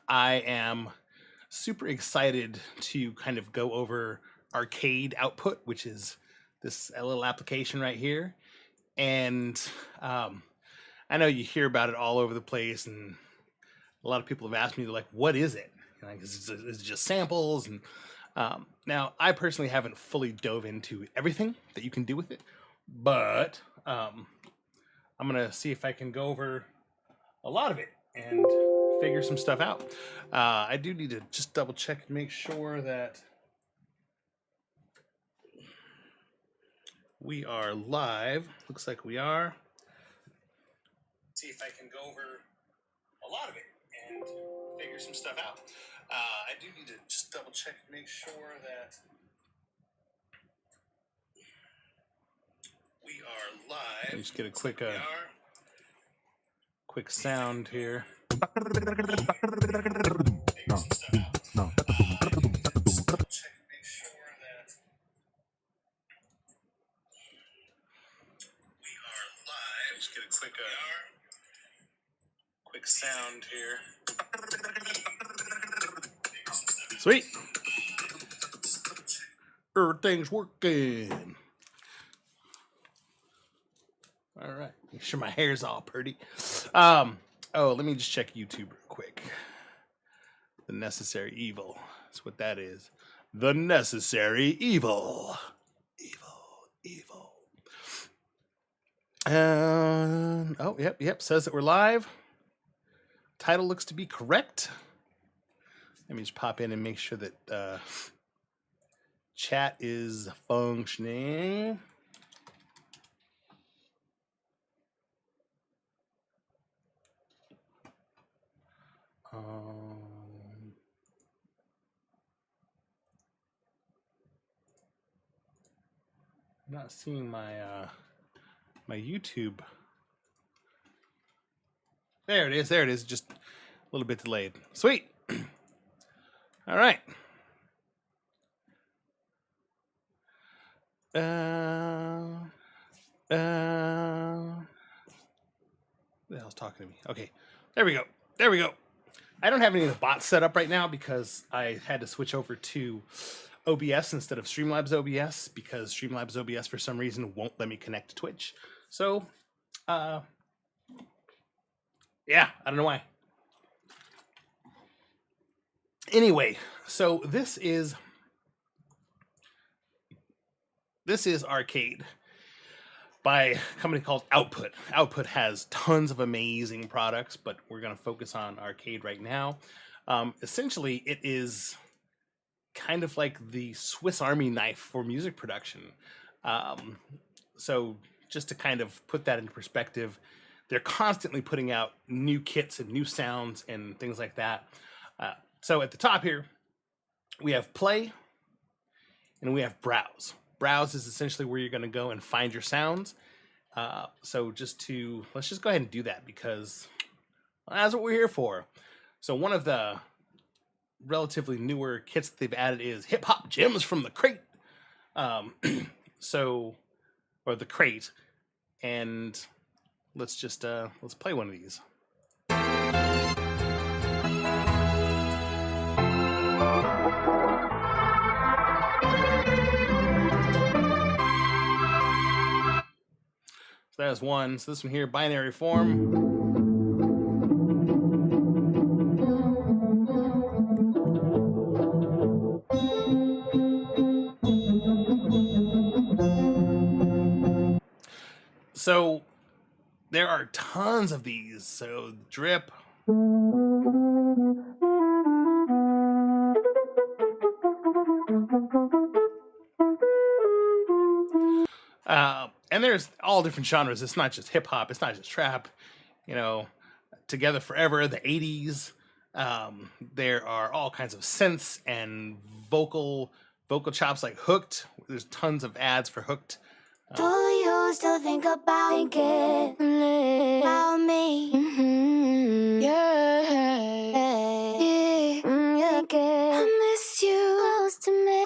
I am super excited to kind of go over Arcade Output, which is this little application right here. And um, I know you hear about it all over the place, and a lot of people have asked me, like, what is it? Like, is it just samples? And now, I personally haven't fully dove into everything that you can do with it, but I'm gonna see if I can go over a lot of it and figure some stuff out. I do need to just double check and make sure that we are live. Looks like we are. See if I can go over a lot of it and figure some stuff out. I do need to just double check and make sure that we are live. Let me just get a quick sound here. No. Just get a quick sound here. Sweet. Everything's working. All right. Make sure my hair's all pretty. Oh, let me just check YouTube real quick. The Necessary Evil. That's what that is. The Necessary Evil. Evil. Oh, yep. Says that we're live. Title looks to be correct. Let me just pop in and make sure that chat is functioning. I'm not seeing my my YouTube. There it is. Just a little bit delayed. Sweet. All right. What the hell's talking to me? Okay, there we go. I don't have any of the bots set up right now because I had to switch over to OBS instead of Streamlabs OBS because Streamlabs OBS for some reason won't let me connect to Twitch. So, yeah, I don't know why. Anyway, so this is Arcade by a company called Output. Output has tons of amazing products, but we're going to focus on Arcade right now. Essentially, it is kind of like the Swiss Army knife for music production. So just to kind of put that into perspective, they're constantly putting out new kits and new sounds and things like that. So at the top here, we have Play and we have Browse. Browse is essentially where you're going to go and find your sounds. So let's just go ahead and do that because that's what we're here for. So one of the relatively newer kits that they've added is Hip Hop Gems from the Crate. Or the Crate. And let's play one of these. So that is one. So this one here, binary form. So there are tons of these. So drip. And there's all different genres. It's not just hip hop. It's not just trap. Together Forever, the 80s. There are all kinds of synths and vocal chops like Hooked. There's tons of ads for Hooked. Do you still think about me? Mm-hmm. Yeah. I miss you close to me.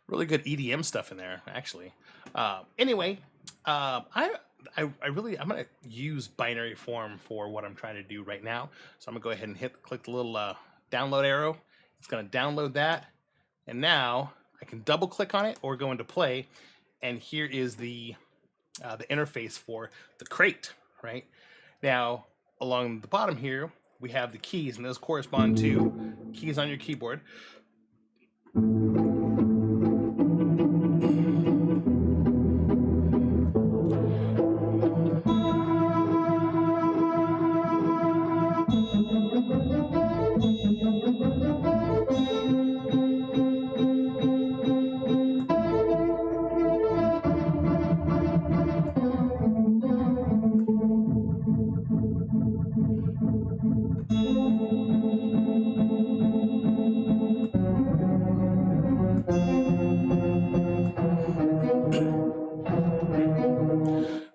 Really good EDM stuff in there, actually. Anyway, I'm gonna use binary form for what I'm trying to do right now. So I'm gonna go ahead and click the little download arrow. It's gonna download that, and now I can double click on it or go into play, and here is the interface for the crate. Right now, along the bottom here, we have the keys, and those correspond to keys on your keyboard.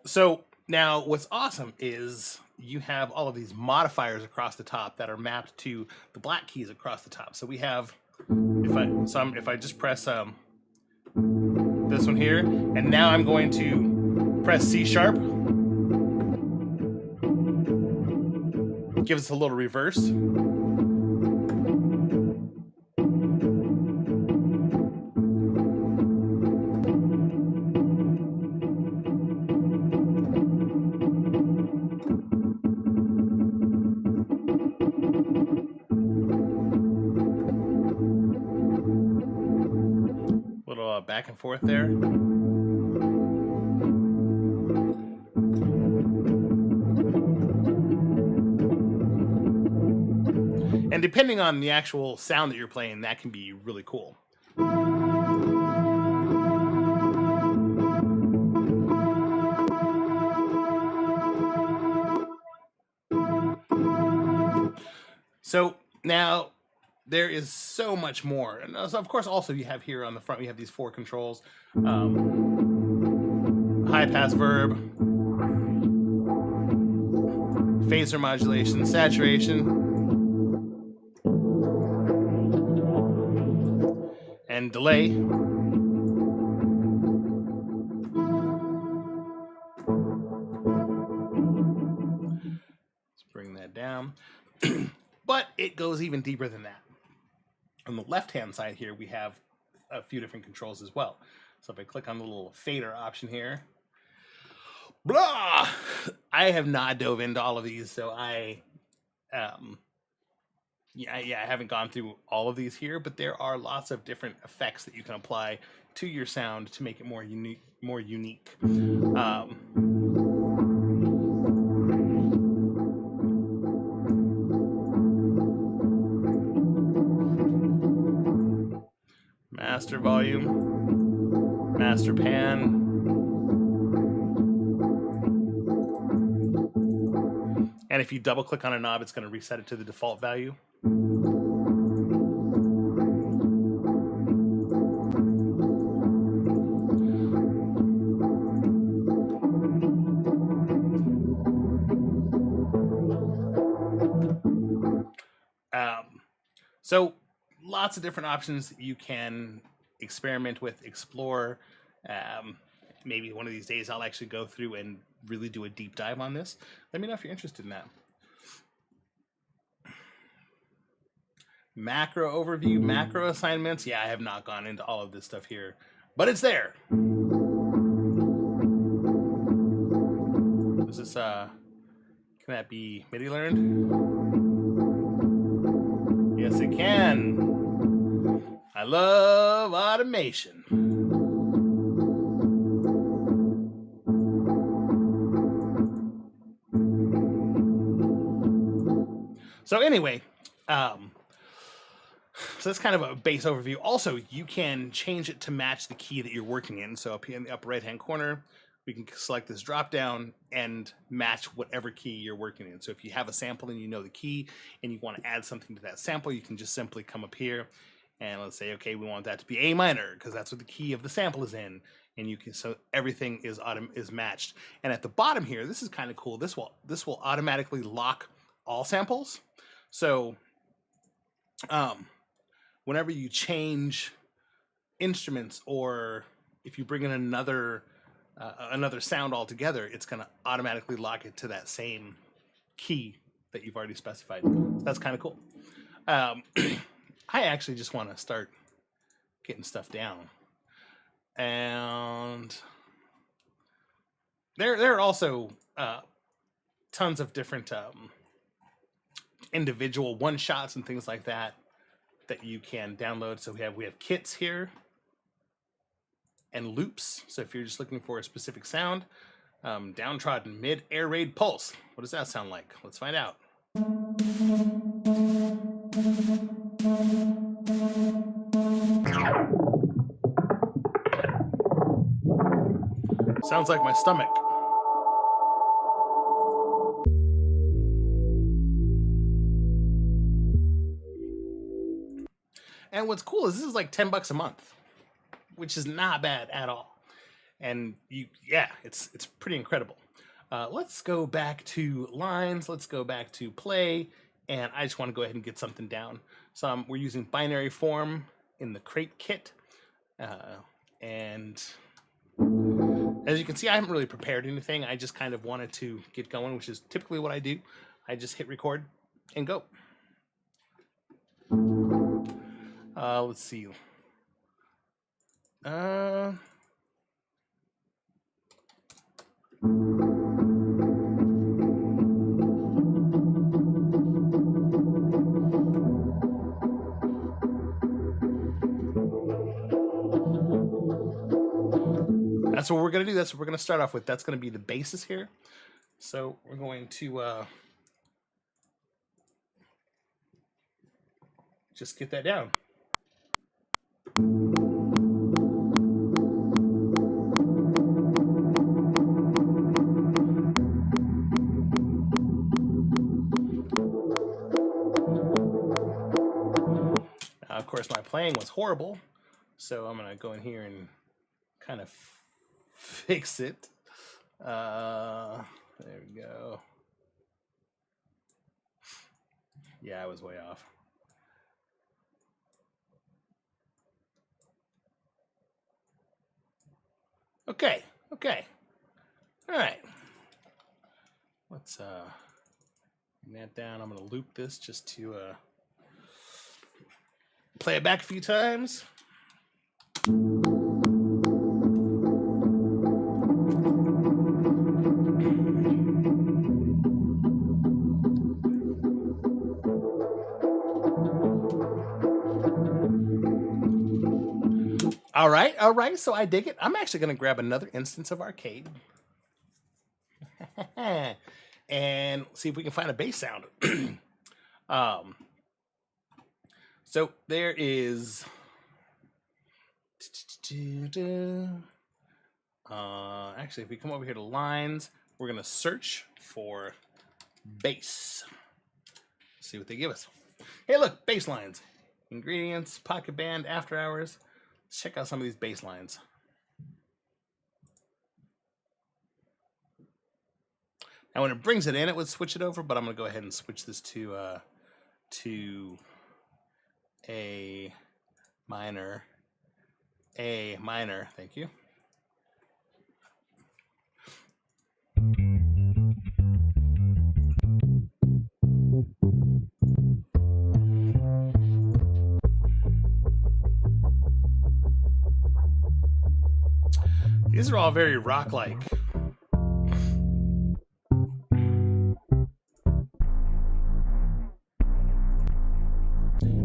So now what's awesome is you have all of these modifiers across the top that are mapped to the black keys across the top. So we have, if I just press this one here, and now I'm going to press C#, gives us a little reverse. Little back and forth there. And depending on the actual sound that you're playing, that can be really cool. So now there is so much more. And so of course, also you have here on the front, we have these 4 controls. High pass verb, phaser modulation, saturation, and delay. Let's bring that down. But it goes even deeper than that. On the left-hand side here, we have a few different controls as well. So if I click on the little fader option here, blah! I have not dove into all of these, so I haven't gone through all of these here, but there are lots of different effects that you can apply to your sound to make it more unique. Master volume, master pan. And if you double click on a knob, it's going to reset it to the default value. So lots of different options you can experiment with, explore. Maybe one of these days I'll actually go through and really do a deep dive on this. Let me know if you're interested in that. Macro overview, macro assignments. Yeah, I have not gone into all of this stuff here, but it's there. Is this, can that be MIDI learned? Yes, it can. I love automation. So anyway, so that's kind of a base overview. Also, you can change it to match the key that you're working in. So up here in the upper right-hand corner, we can select this drop down and match whatever key you're working in. So if you have a sample and you know the key and you want to add something to that sample, you can just simply come up here and let's say, okay, we want that to be A minor because that's what the key of the sample is in. And you can, so everything is matched. And at the bottom here, this is kind of cool. This will automatically lock all samples. So whenever you change instruments or if you bring in another another sound altogether, it's going to automatically lock it to that same key that you've already specified. So that's kind of cool. I actually just want to start getting stuff down. And there are also tons of different individual one-shots and things like that you can download. So we have kits here and loops. So if you're just looking for a specific sound, downtrodden mid air raid pulse. What does that sound like? Let's find out. Sounds like my stomach. And what's cool is this is like $10 a month, which is not bad at all. And it's pretty incredible. Let's go back to lines. Let's go back to play. And I just want to go ahead and get something down. So we're using binary form in the crate kit. And as you can see, I haven't really prepared anything. I just kind of wanted to get going, which is typically what I do. I just hit record and go. Let's see. That's what we're going to do. That's what we're going to start off with. That's going to be the basis here. So we're going to just get that down. Of course, my playing was horrible, so I'm going to go in here and kind of fix it. There we go. Yeah, I was way off. Okay. All right. Let's bring that down. I'm going to loop this just to play it back a few times. All right. So I dig it. I'm actually going to grab another instance of Arcade and see if we can find a bass sound. So there is actually, if we come over here to lines, we're going to search for bass. See what they give us. Hey, look, bass lines, ingredients, pocket band, after hours. Let's check out some of these bass lines. Now, when it brings it in, it would switch it over, but I'm going to go ahead and switch this to A minor. Thank you. These are all very rock-like.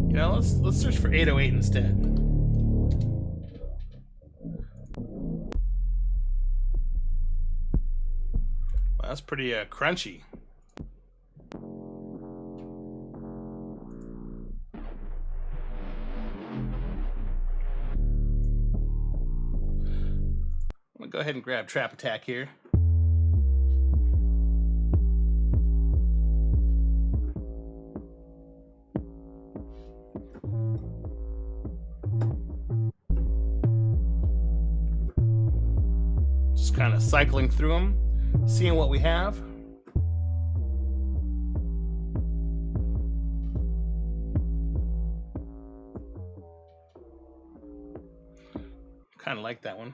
You know, let's search for 808 instead. Well, that's pretty crunchy. I'm gonna go ahead and grab Trap Attack here. Just kind of cycling through them, seeing what we have. Kind of like that one.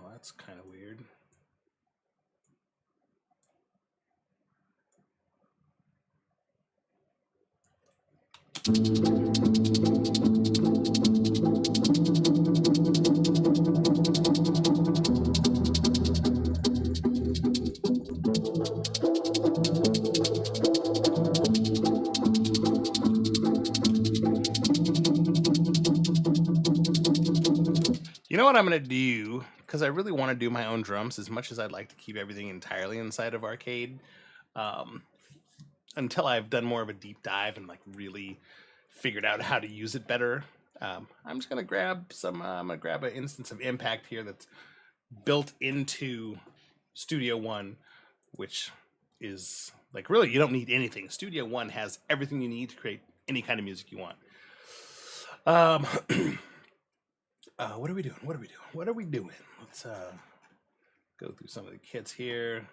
Well, that's kind of weird. You know what I'm going to do? Because I really want to do my own drums as much as I'd like to keep everything entirely inside of Arcade. Until I've done more of a deep dive and like really figured out how to use it better. I'm just going to grab some, I'm going to grab an instance of Impact here that's built into Studio One, which is like really, you don't need anything. Studio One has everything you need to create any kind of music you want. What are we doing? What are we doing? Let's go through some of the kits here.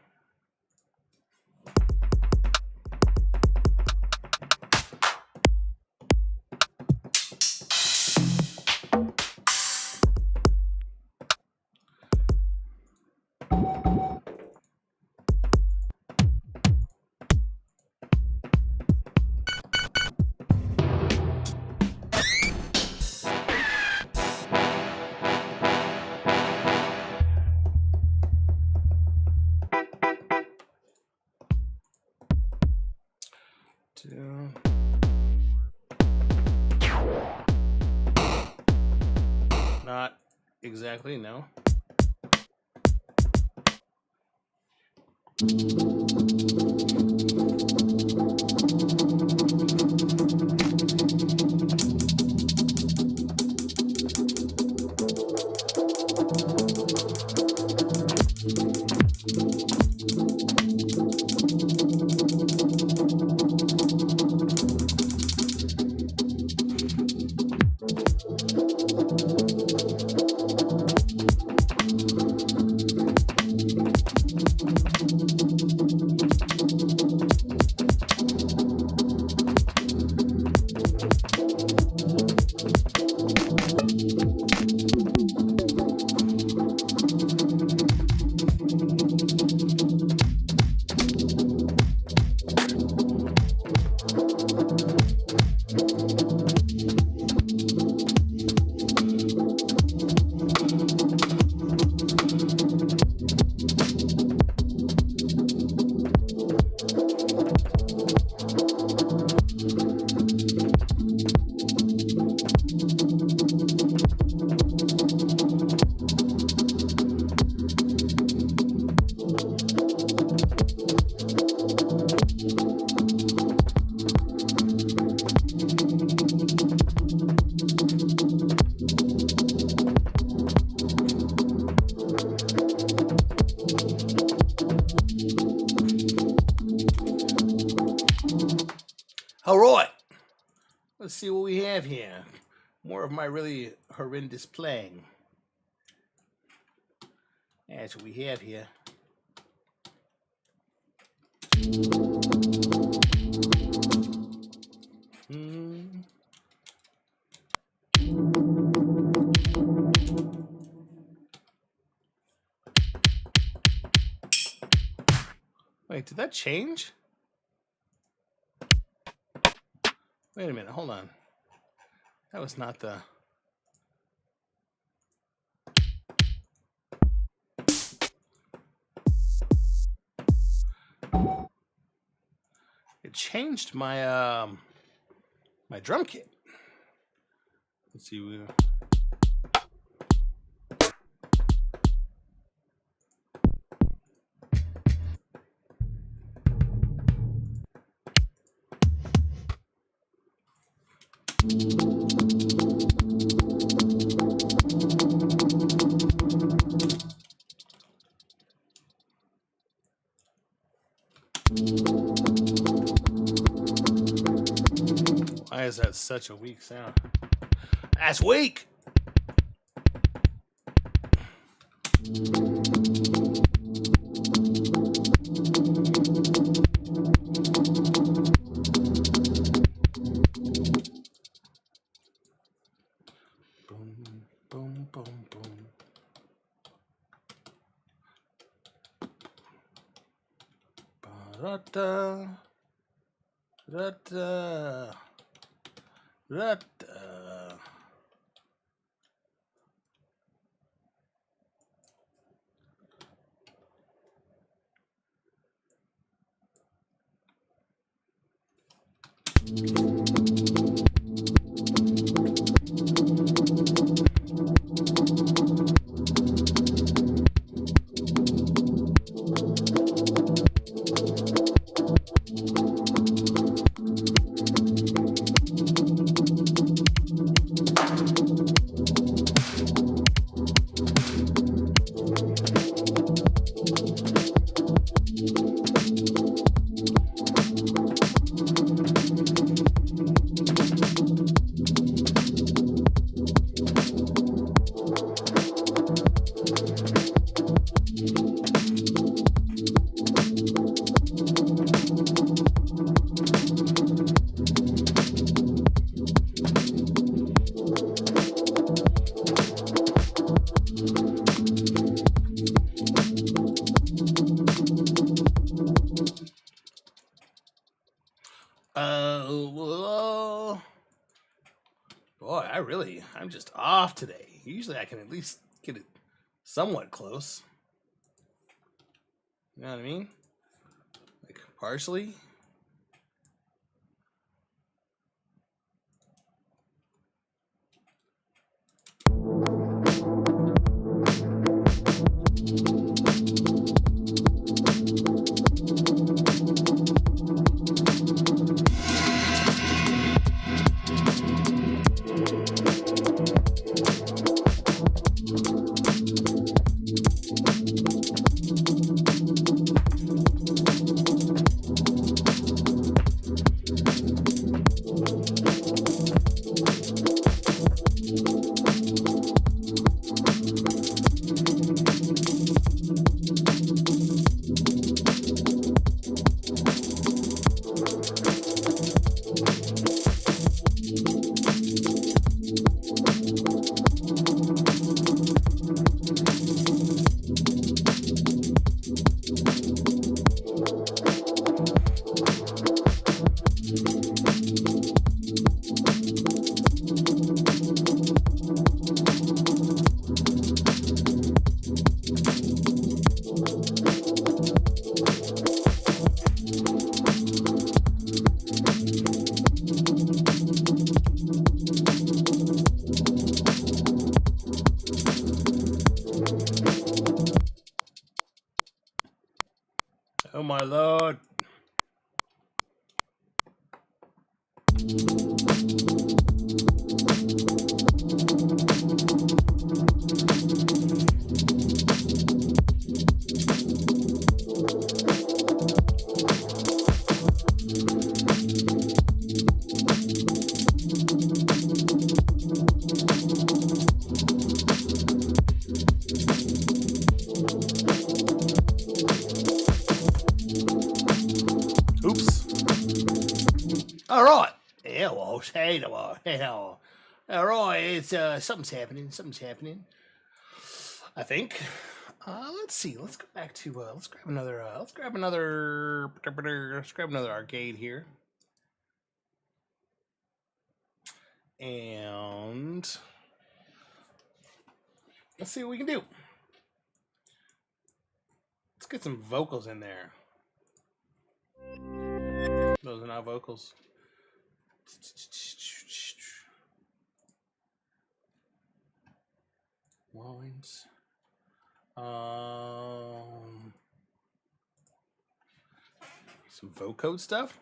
Not exactly, no. All right, let's see what we have here. More of my really horrendous playing. That's what we have here. Wait, did that change? Wait a minute, hold on. That was not the... It changed my my drum kit. Let's see. Why is that such a weak sound? That's weak! Boom, boom, boom, boom. Da-da, da-da, da-da. Boy, I'm just off today. Usually I can at least get it somewhat close. You know what I mean? Like, partially. Oh my lord. Oops. All right. Yeah, well, hey, well, hell. All right, it's something's happening. Something's happening. I think. Let's see. Let's go back to. Let's grab another. Let's grab another. Let's grab another arcade here. And let's see what we can do. Let's get some vocals in there. Those are not vocals. Lines. Some vocode stuff.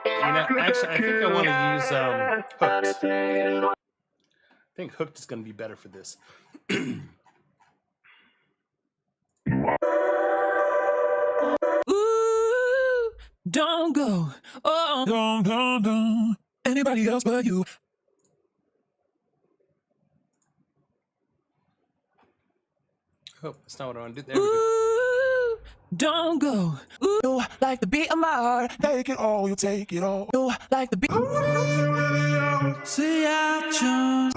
You know, actually, I think I want to use hooks. think Hooked is going to be better for this. Ooh, don't go. Oh, don't. Anybody else but you. Oh, that's not what I want to do. There we go. Ooh, don't go. Ooh, you like the beat of my heart. Take it all, you take it all. You like the beat. See, I choose.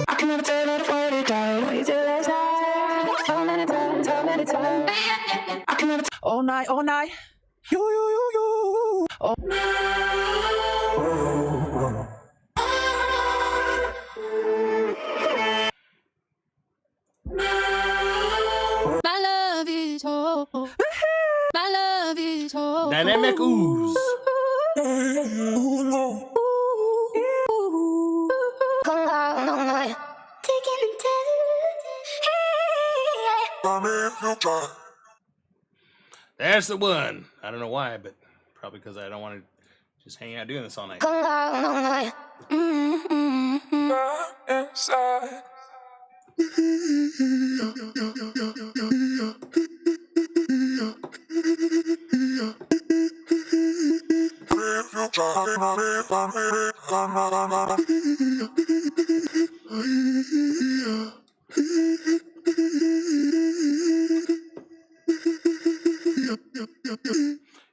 I can never tell it what it does. Wait till it's high. So many times, so many times. I can never All night. You. Oh. My love is whole. My love is whole. Dynamic ooze. There's the one. I don't know why, but probably because I don't want to just hang out doing this all night. Inside.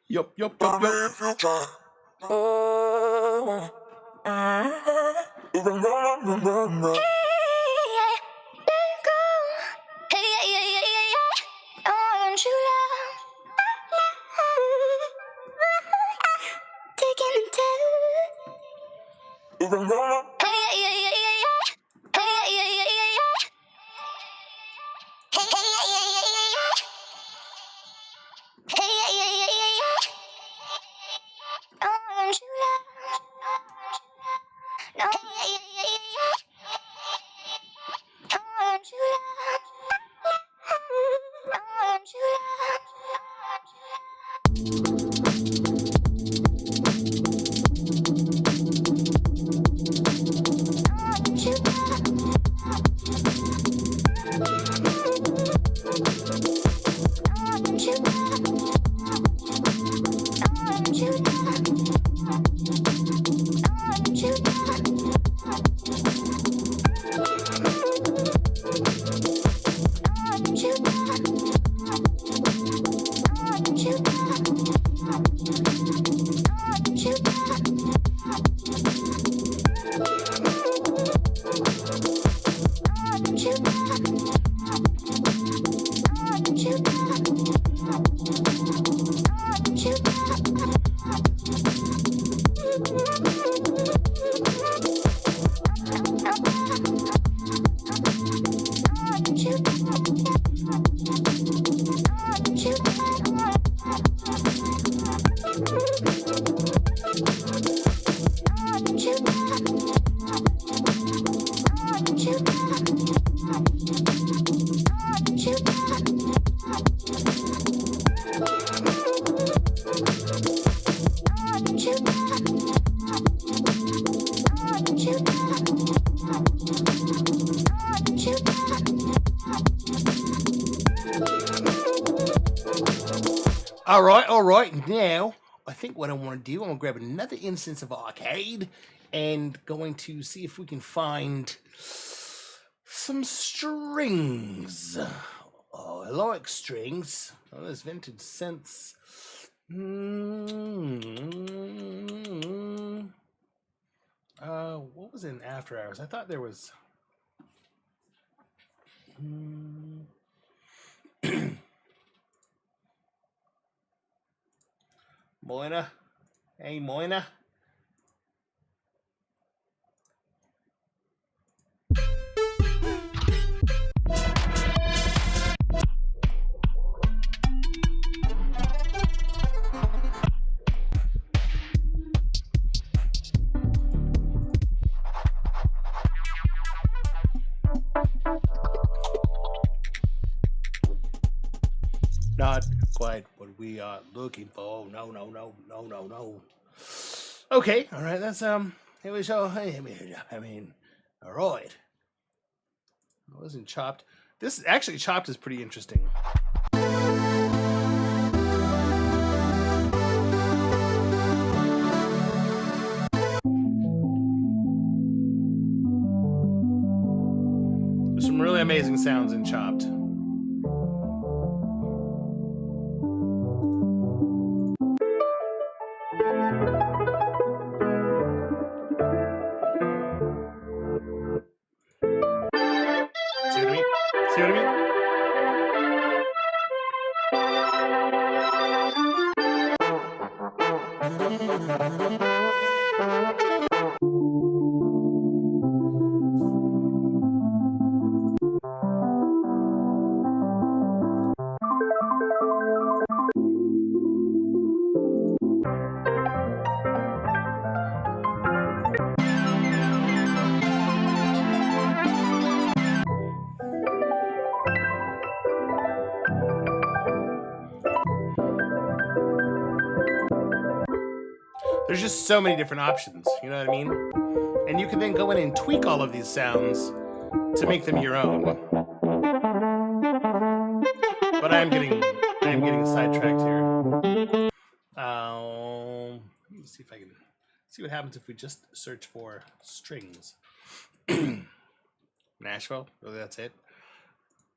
Yup. All right. Now, I think what I want to do, I'm going to grab another instance of Arcade and going to see if we can find some strings. Oh, I like strings. Oh, there's vintage synths. What was in After Hours? I thought there was... Moina? Hey, Moina? Not quite what we are looking for. No. Okay, all right. That's here we go. I mean, all right. I wasn't Chopped. This actually Chopped is pretty interesting. There's some really amazing sounds in Chopped. See what I mean? See what I mean? There's just so many different options, you know what I mean? And you can then go in and tweak all of these sounds to make them your own. But I'm getting sidetracked here. Let me see if I can see what happens if we just search for strings. Nashville, really that's it?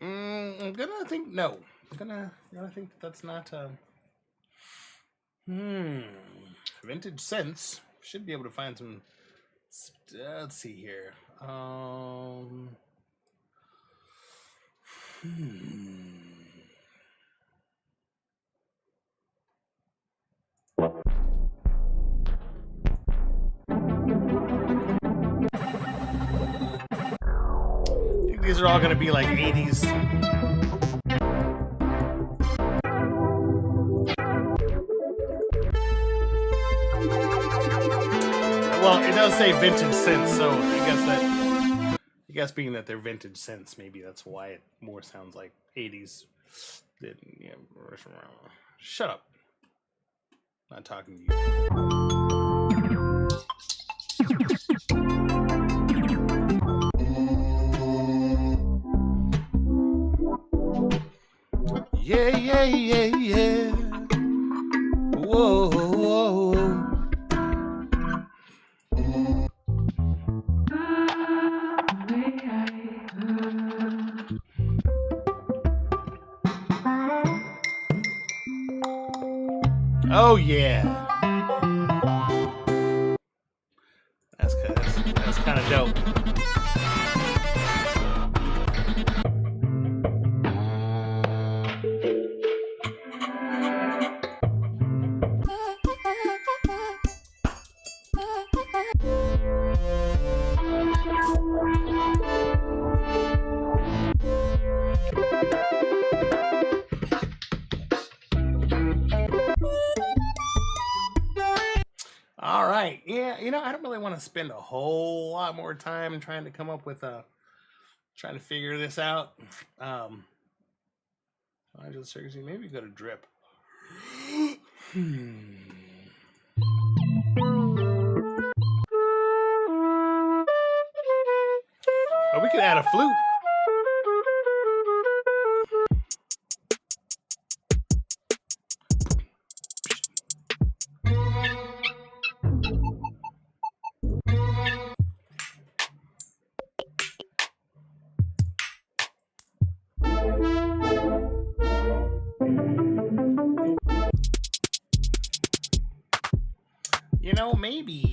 I'm gonna think no. I'm gonna think that's not Vintage Synths. Should be able to find some. Let's see here. I think these are all going to be like 80s. Well, it does say vintage synths, so I guess being that they're vintage synths, maybe that's why it more sounds like 80s. Yeah, shut up. Not talking to you. Yeah, yeah, yeah, yeah. Whoa, whoa, whoa. Oh yeah, that's kind of dope. All right, yeah, you know, I don't really want to spend a whole lot more time trying to come up with trying to figure this out. I just maybe go to Drip. Or we could add a flute. You know, maybe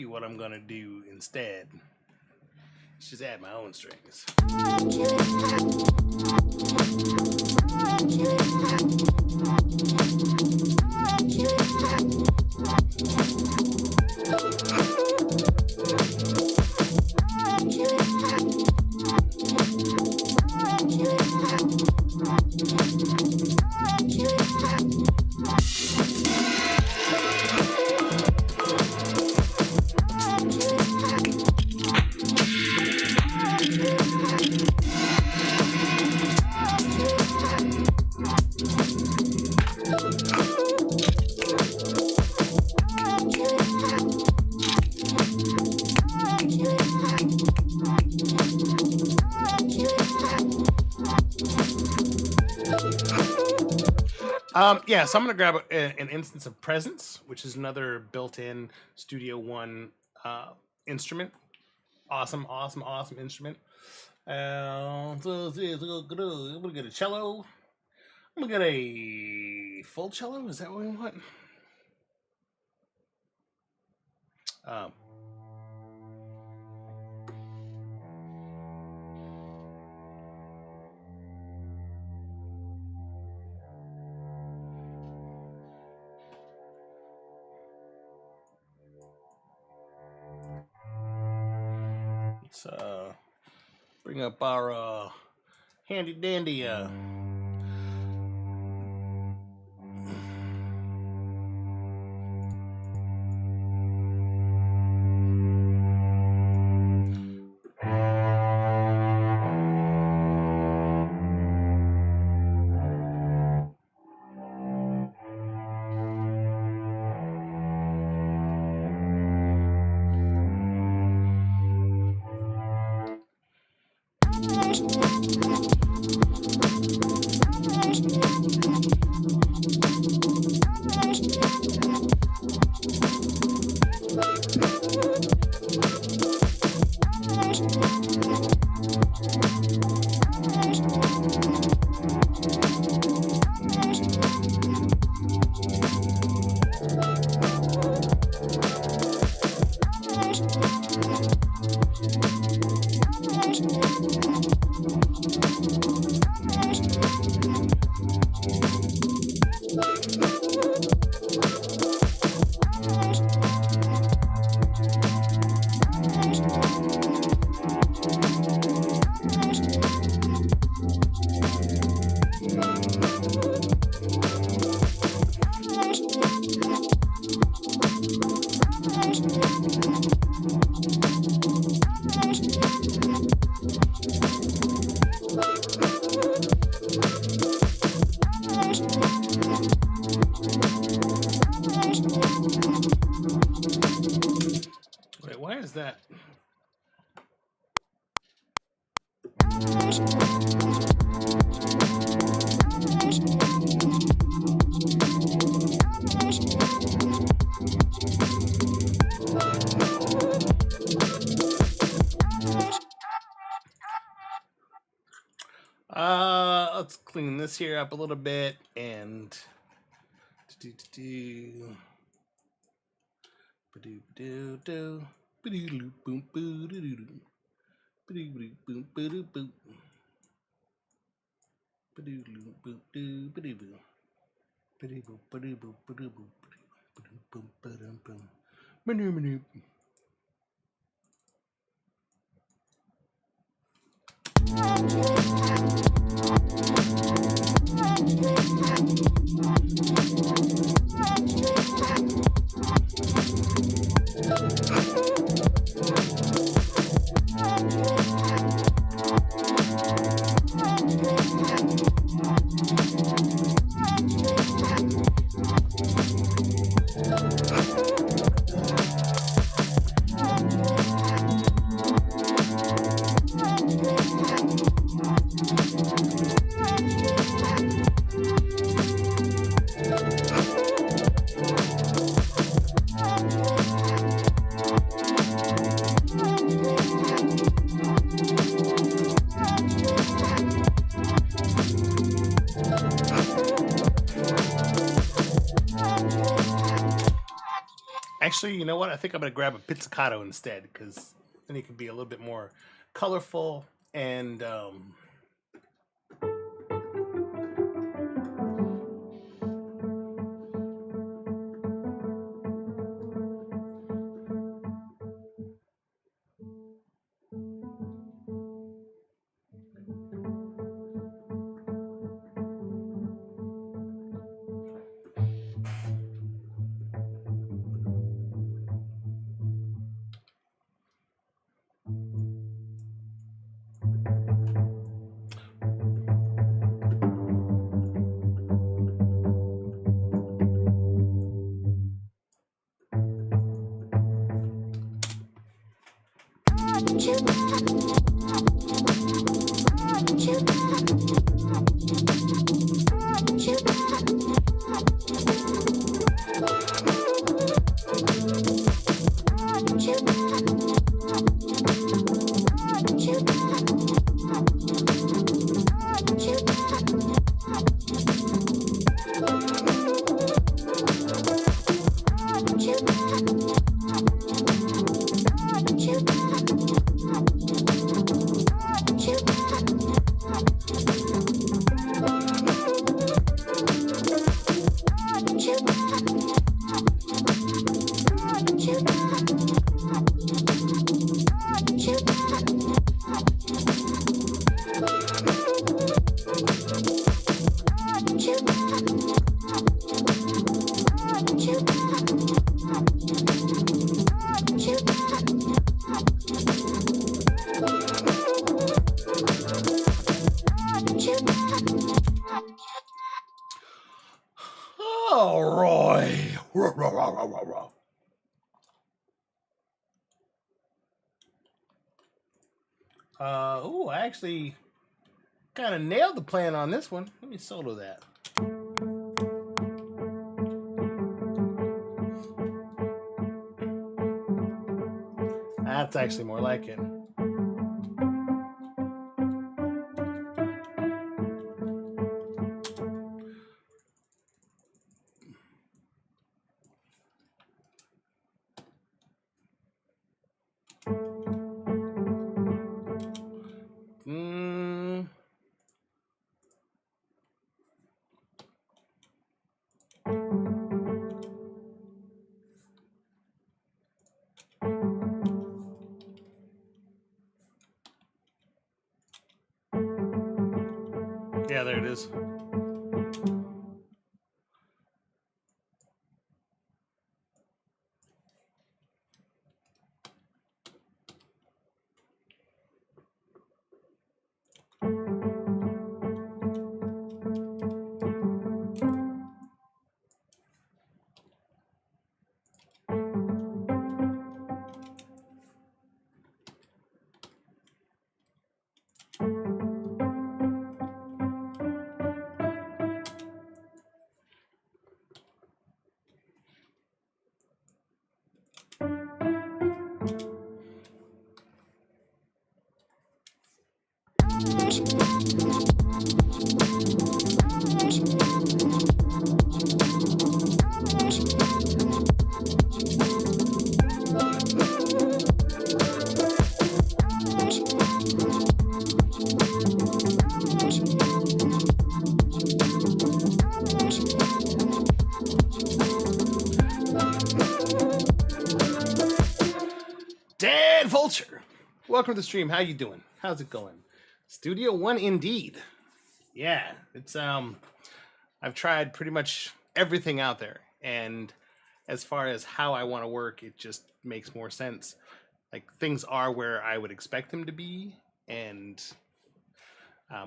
what I'm gonna do instead is just add my own strings. Yeah, so I'm gonna grab an instance of Presence, which is another built-in Studio One instrument. Awesome instrument. So I'm gonna get a cello. I'm gonna get a full cello. Is that what we want? Um, let's bring up our handy dandy. Wait, why is that? Let's clean this here up a little bit and actually, you know what? I think I'm gonna grab a pizzicato instead because then it can be a little bit more colorful and Oh, I actually kind of nailed the plan on this one. Let me solo that. That's actually more like it. Mm. Yeah, there it is. Dan Vulture, welcome to the stream. How you doing? How's it going? Studio One, indeed. Yeah, it's I've tried pretty much everything out there, and as far as how I want to work, it just makes more sense. Like things are where I would expect them to be, and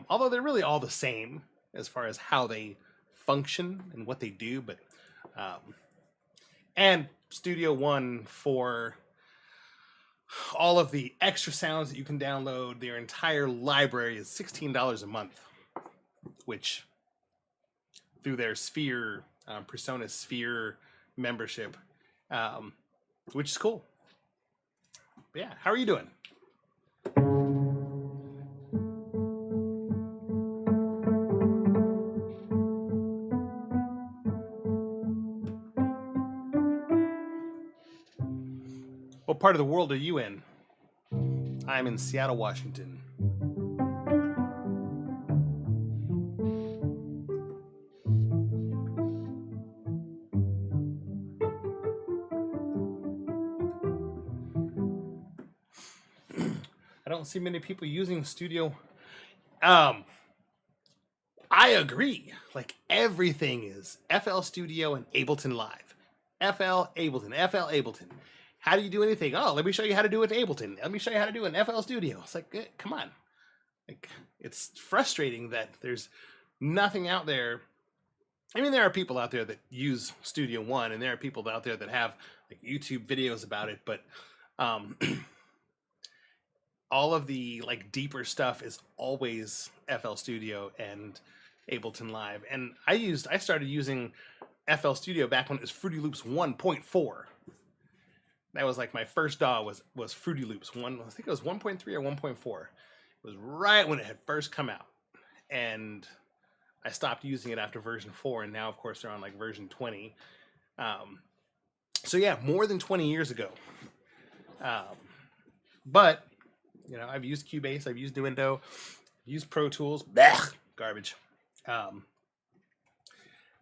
although they're really all the same as far as how they function and what they do, but and Studio One for all of the extra sounds that you can download. Their entire library is $16 a month, which through their Sphere, Persona Sphere membership, which is cool. But yeah, how are you doing? What part of the world are you in? I'm in Seattle, Washington. I don't see many people using Studio. I agree. Like everything is FL Studio and Ableton Live. FL Ableton, FL Ableton. How do you do anything? Oh, let me show you how to do it in Ableton. Let me show you how to do it in FL Studio. It's like, come on. Like, it's frustrating that there's nothing out there. I mean, there are people out there that use Studio One, and there are people out there that have like YouTube videos about it, but all of the like deeper stuff is always FL Studio and Ableton Live. And I started using FL Studio back when it was Fruity Loops 1.4. That was like my first DAW was Fruity Loops one. I think it was 1.3 or 1.4. It was right when it had first come out, and I stopped using it after version 4, and now of course they're on like version 20. So yeah, more than 20 years ago. But you know, I've used Cubase, I've used Nuendo, used Pro Tools, blech, garbage,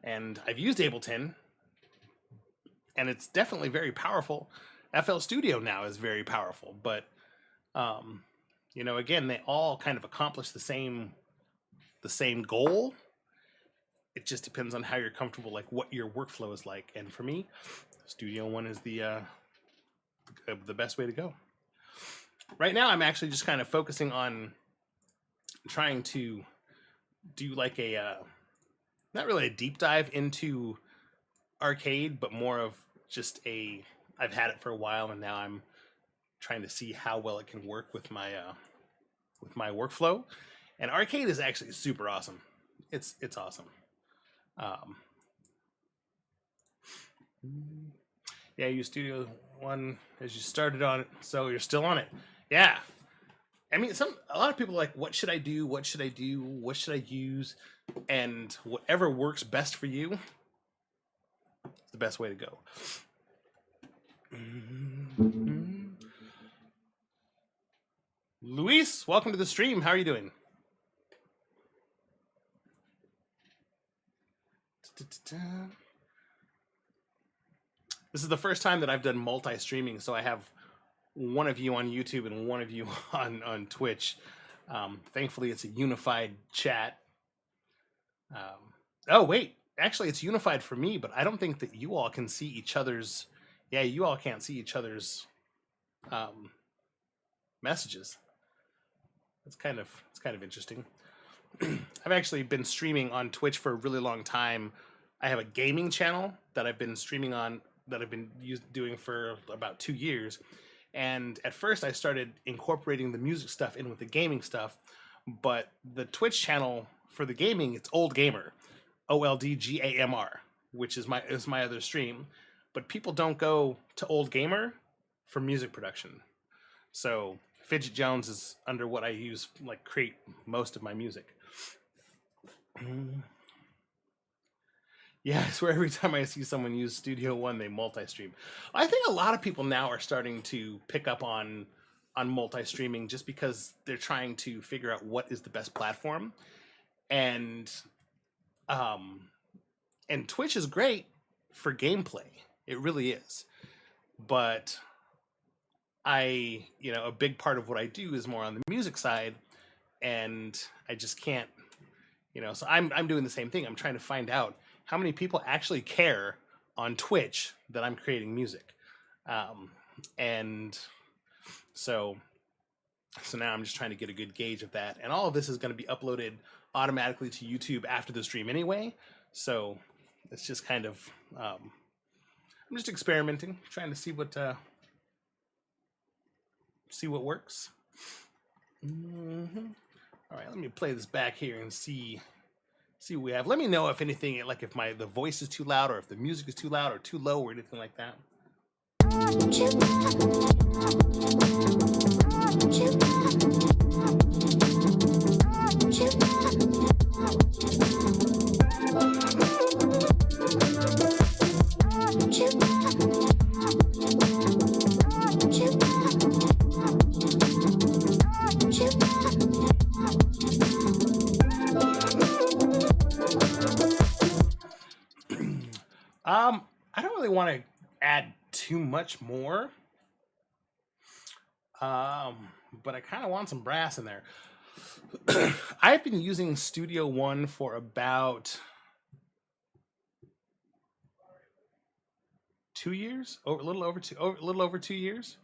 and I've used Ableton, and it's definitely very powerful. FL Studio now is very powerful, but you know, again, they all kind of accomplish the same goal. It just depends on how you're comfortable, like what your workflow is like. And for me, Studio One is the best way to go. Right now, I'm actually just kind of focusing on trying to do like a not really a deep dive into arcade, but more of just a. I've had it for a while, and now I'm trying to see how well it can work with my workflow. And arcade is actually super awesome. It's awesome. Um, yeah, you Studio One as you started on it, so you're still on it. Yeah, I mean, a lot of people are like, what should I do? What should I do? What should I use? And whatever works best for you is the best way to go. Luis, welcome to the stream. How are you doing? This is the first time that I've done multi-streaming, so I have one of you on YouTube and one of you on Twitch. Thankfully, it's a unified chat. Oh, wait. Actually, it's unified for me, but I don't think that you all can see each other's... Yeah, you all can't see each other's messages. It's kind of interesting. I've actually been streaming on Twitch for a really long time. I have a gaming channel that I've been streaming on, that I've been doing for about 2 years. And at first I started incorporating the music stuff in with the gaming stuff, but the Twitch channel for the gaming, it's Old Gamer, OLDGAMR, which is my other stream. But people don't go to Old Gamer for music production. So Fidget Jones is under what I use, like, create most of my music. Yeah, I swear every time I see someone use Studio One, they multi-stream. I think a lot of people now are starting to pick up on multi-streaming just because they're trying to figure out what is the best platform. And Twitch is great for gameplay. It really is. But a big part of what I do is more on the music side, and I just can't, so I'm doing the same thing. I'm trying to find out how many people actually care on Twitch that I'm creating music. And so now I'm just trying to get a good gauge of that. And all of this is going to be uploaded automatically to YouTube after the stream anyway. So it's just kind of, I'm just experimenting, trying to see what works. All right, let me play this back here and see what we have. Let me know if anything, like if the voice is too loud, or if the music is too loud or too low or anything like that. I don't really want to add too much more, but I kind of want some brass in there. I've been using Studio One for about 2 years, a little over 2 years.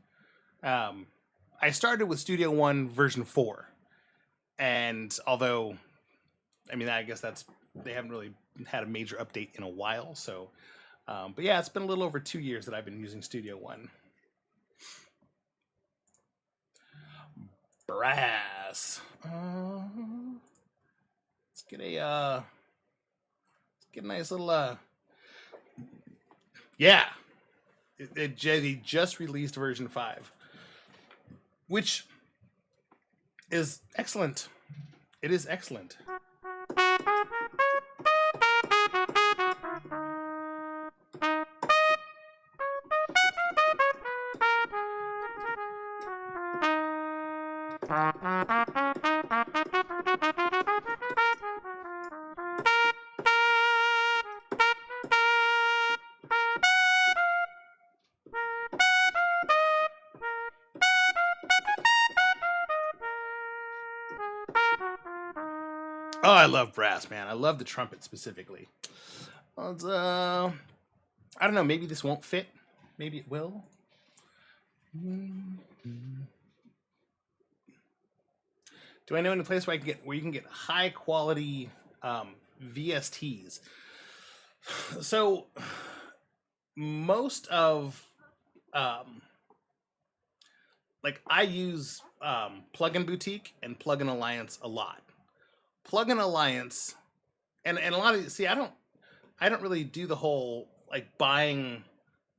I started with Studio One version 4, and although, I mean, I guess they haven't really had a major update in a while, so. But yeah, it's been a little over 2 years that I've been using Studio One. Brass. Let's get a nice little yeah. They just released version 5, which is excellent. It is excellent. Oh, I love brass, man. I love the trumpet specifically. I don't know. Maybe this won't fit. Maybe it will. Do I know any place where you can get high quality VSTs? So most of um, like I use Plugin Boutique and Plugin Alliance a lot. Plugin Alliance and a lot of I don't really do the whole like buying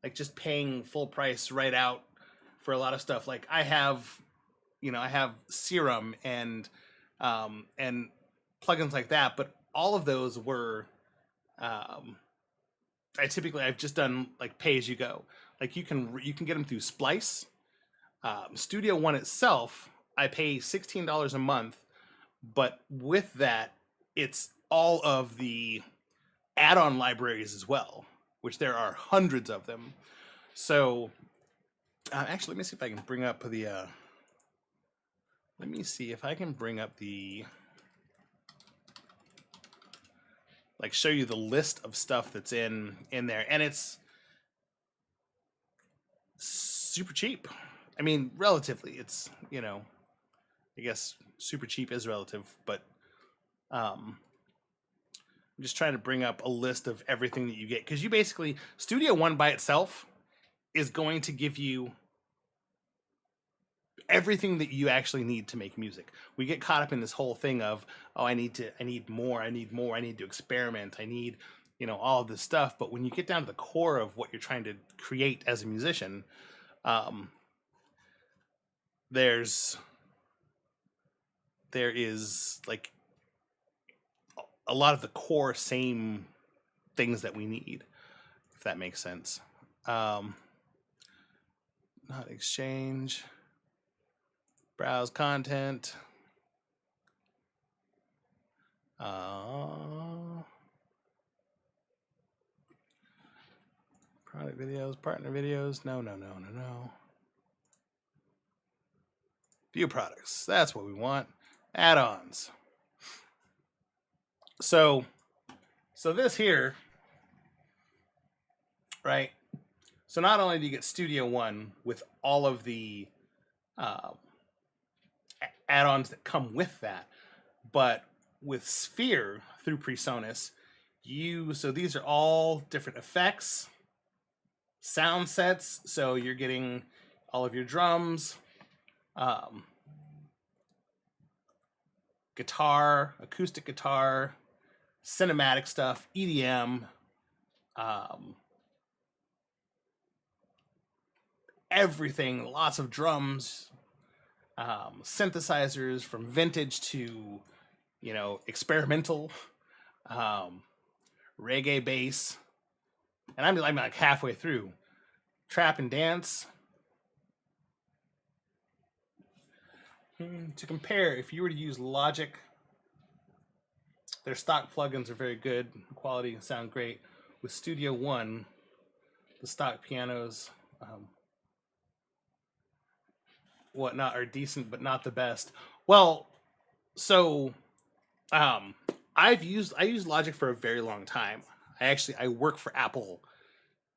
like just paying full price right out for a lot of stuff. Like I have I have Serum and plugins like that, but all of those were um I've just done like pay as you go. Like you can get them through Splice. Studio One itself, I pay $16 a month, but with that, it's all of the add-on libraries as well, which there are hundreds of them. So actually, let me see if I can bring up the. Let me see if I can bring up the. Like show you the list of stuff that's in there, and it's super cheap. I mean, relatively, it's I guess super cheap is relative, but I'm just trying to bring up a list of everything that you get because you basically Studio One by itself is going to give you everything that you actually need to make music. We get caught up in this whole thing of, oh, I need more, I need to experiment, I need, all of this stuff. But when you get down to the core of what you're trying to create as a musician, there is like a lot of the core same things that we need, if that makes sense. Not exchange. Browse content. Product videos, partner videos. No. View products. That's what we want. Add-ons. So this here, right? So not only do you get Studio One with all of the add-ons that come with that, but with Sphere through PreSonus, so these are all different effects, sound sets. So you're getting all of your drums, guitar, acoustic guitar, cinematic stuff, EDM, everything, lots of drums, synthesizers from vintage to, experimental, reggae bass. And I'm like halfway through. Trap and dance. To compare, if you were to use Logic, their stock plugins are very good quality and sound great. With Studio One, the stock pianos, whatnot are decent, but not the best. Well, so I used Logic for a very long time. I work for Apple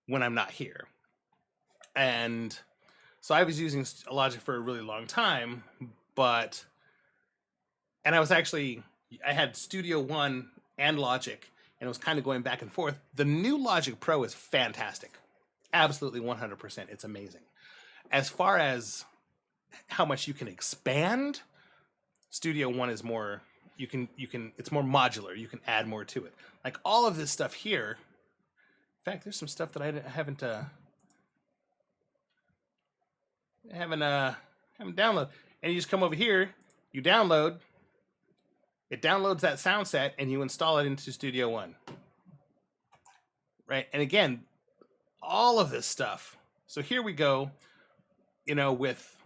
when I'm not here, and so I was using Logic for a really long time. But I had Studio One and Logic, and it was kind of going back and forth. The new Logic Pro is fantastic, absolutely 100%. It's amazing. As far as how much you can expand, Studio One is more. You can. It's more modular. You can add more to it. Like all of this stuff here. In fact, there's some stuff that I haven't downloaded. And you just come over here, you download. It downloads that sound set, and you install it into Studio One. Right, and again, all of this stuff. So here we go. With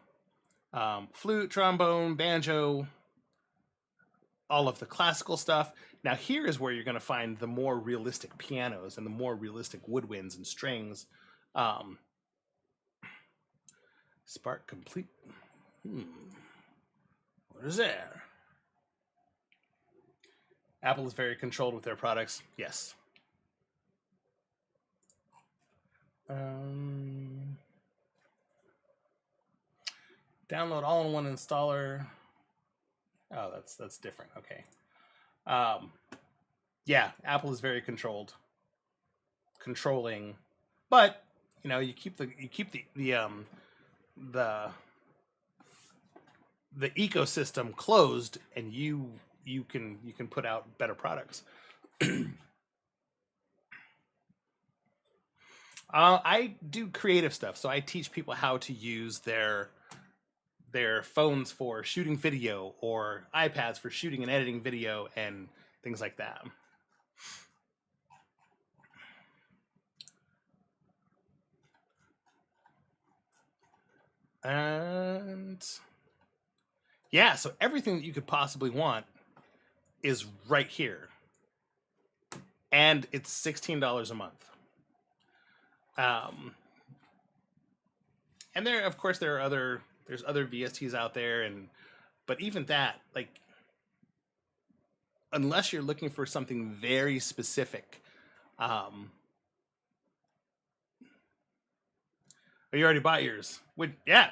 flute, trombone, banjo, all of the classical stuff. Now here is where you're going to find the more realistic pianos and the more realistic woodwinds and strings. Spark complete. What is there? Apple is very controlled with their products. Yes. Download all-in-one installer. Oh, that's different. Okay. Yeah, Apple is very controlling But you keep the ecosystem closed, and you can put out better products. I do creative stuff, so I teach people how to use their phones for shooting video, or iPads for shooting and editing video, and things like that. And yeah, so everything that you could possibly want is right here, and it's $16 a month. And of course there's other VSTs out there, but even that, like, unless you're looking for something very specific, you already bought yours. Yeah.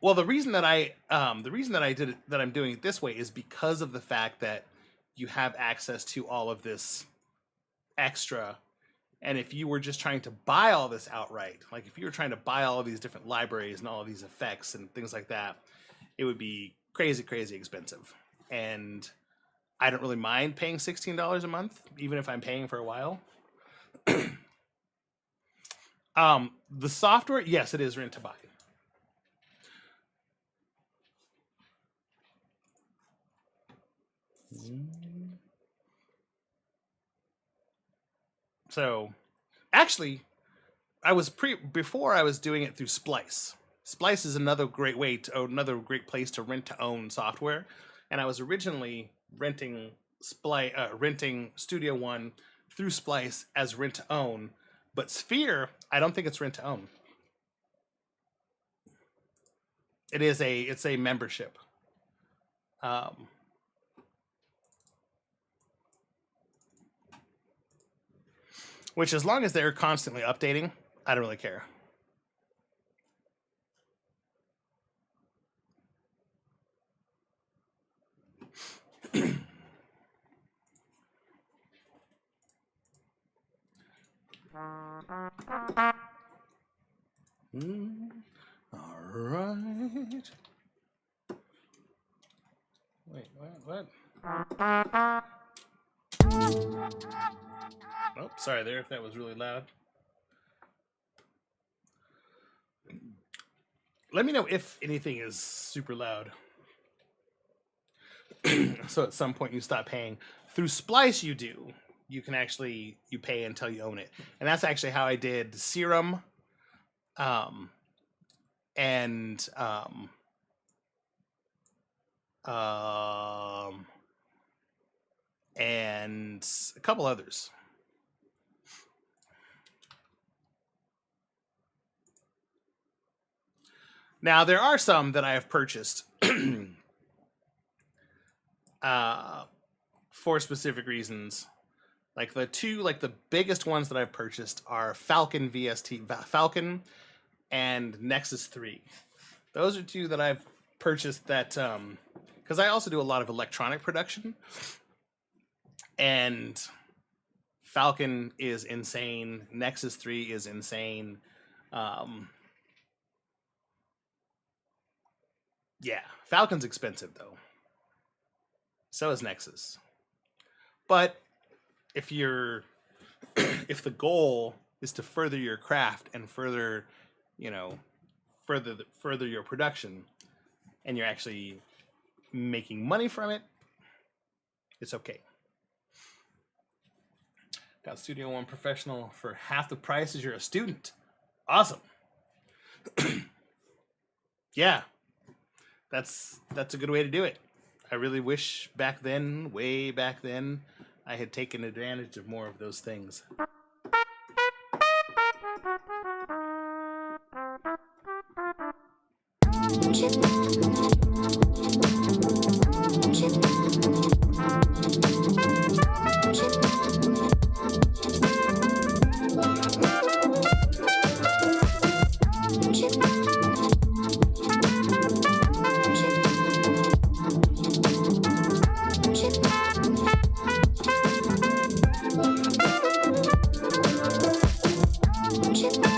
Well, the reason that I'm doing it this way is because of the fact that you have access to all of this extra. And if you were just trying to buy all this outright, like if you were trying to buy all of these different libraries and all of these effects and things like that, it would be crazy, crazy expensive. And I don't really mind paying $16 a month, even if I'm paying for a while. The software, yes, it is rent to buy. So, actually, before I was doing it through Splice. Splice is another great place to rent to own software, and I was originally renting Studio One through Splice as rent to own, but Sphere, I don't think it's rent to own. It's a membership. Which, as long as they're constantly updating, I don't really care. All right. Wait, what? Oh, sorry there if that was really loud. Let me know if anything is super loud. So at some point you stop paying. Through Splice you do. You can actually, you pay until you own it. And that's actually how I did Serum. And a couple others. Now, there are some that I have purchased for specific reasons. Like the biggest ones that I've purchased are Falcon and Nexus 3. Those are two that I've purchased that, because I also do a lot of electronic production. And Falcon is insane. Nexus 3 is insane. Yeah, Falcon's expensive though. So is Nexus. But if the goal is to further your craft and further your production, and you're actually making money from it, it's okay. Got Studio One Professional for half the price as you're a student. Awesome. Yeah. That's a good way to do it. I really wish way back then, I had taken advantage of more of those things. Chip.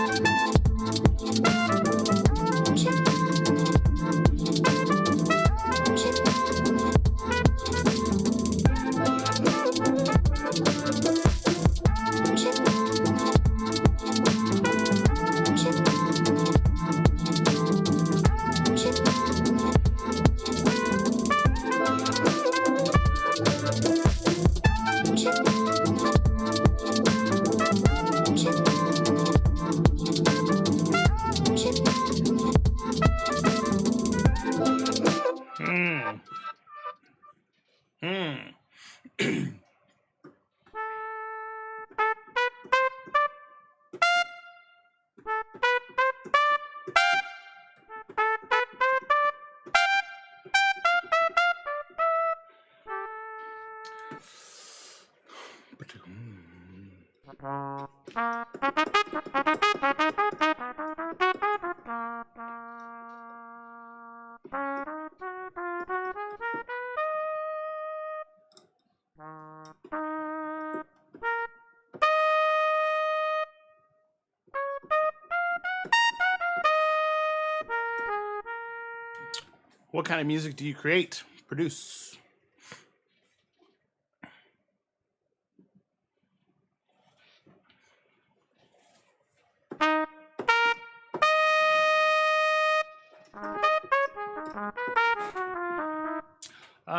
What kind of music do you create, produce?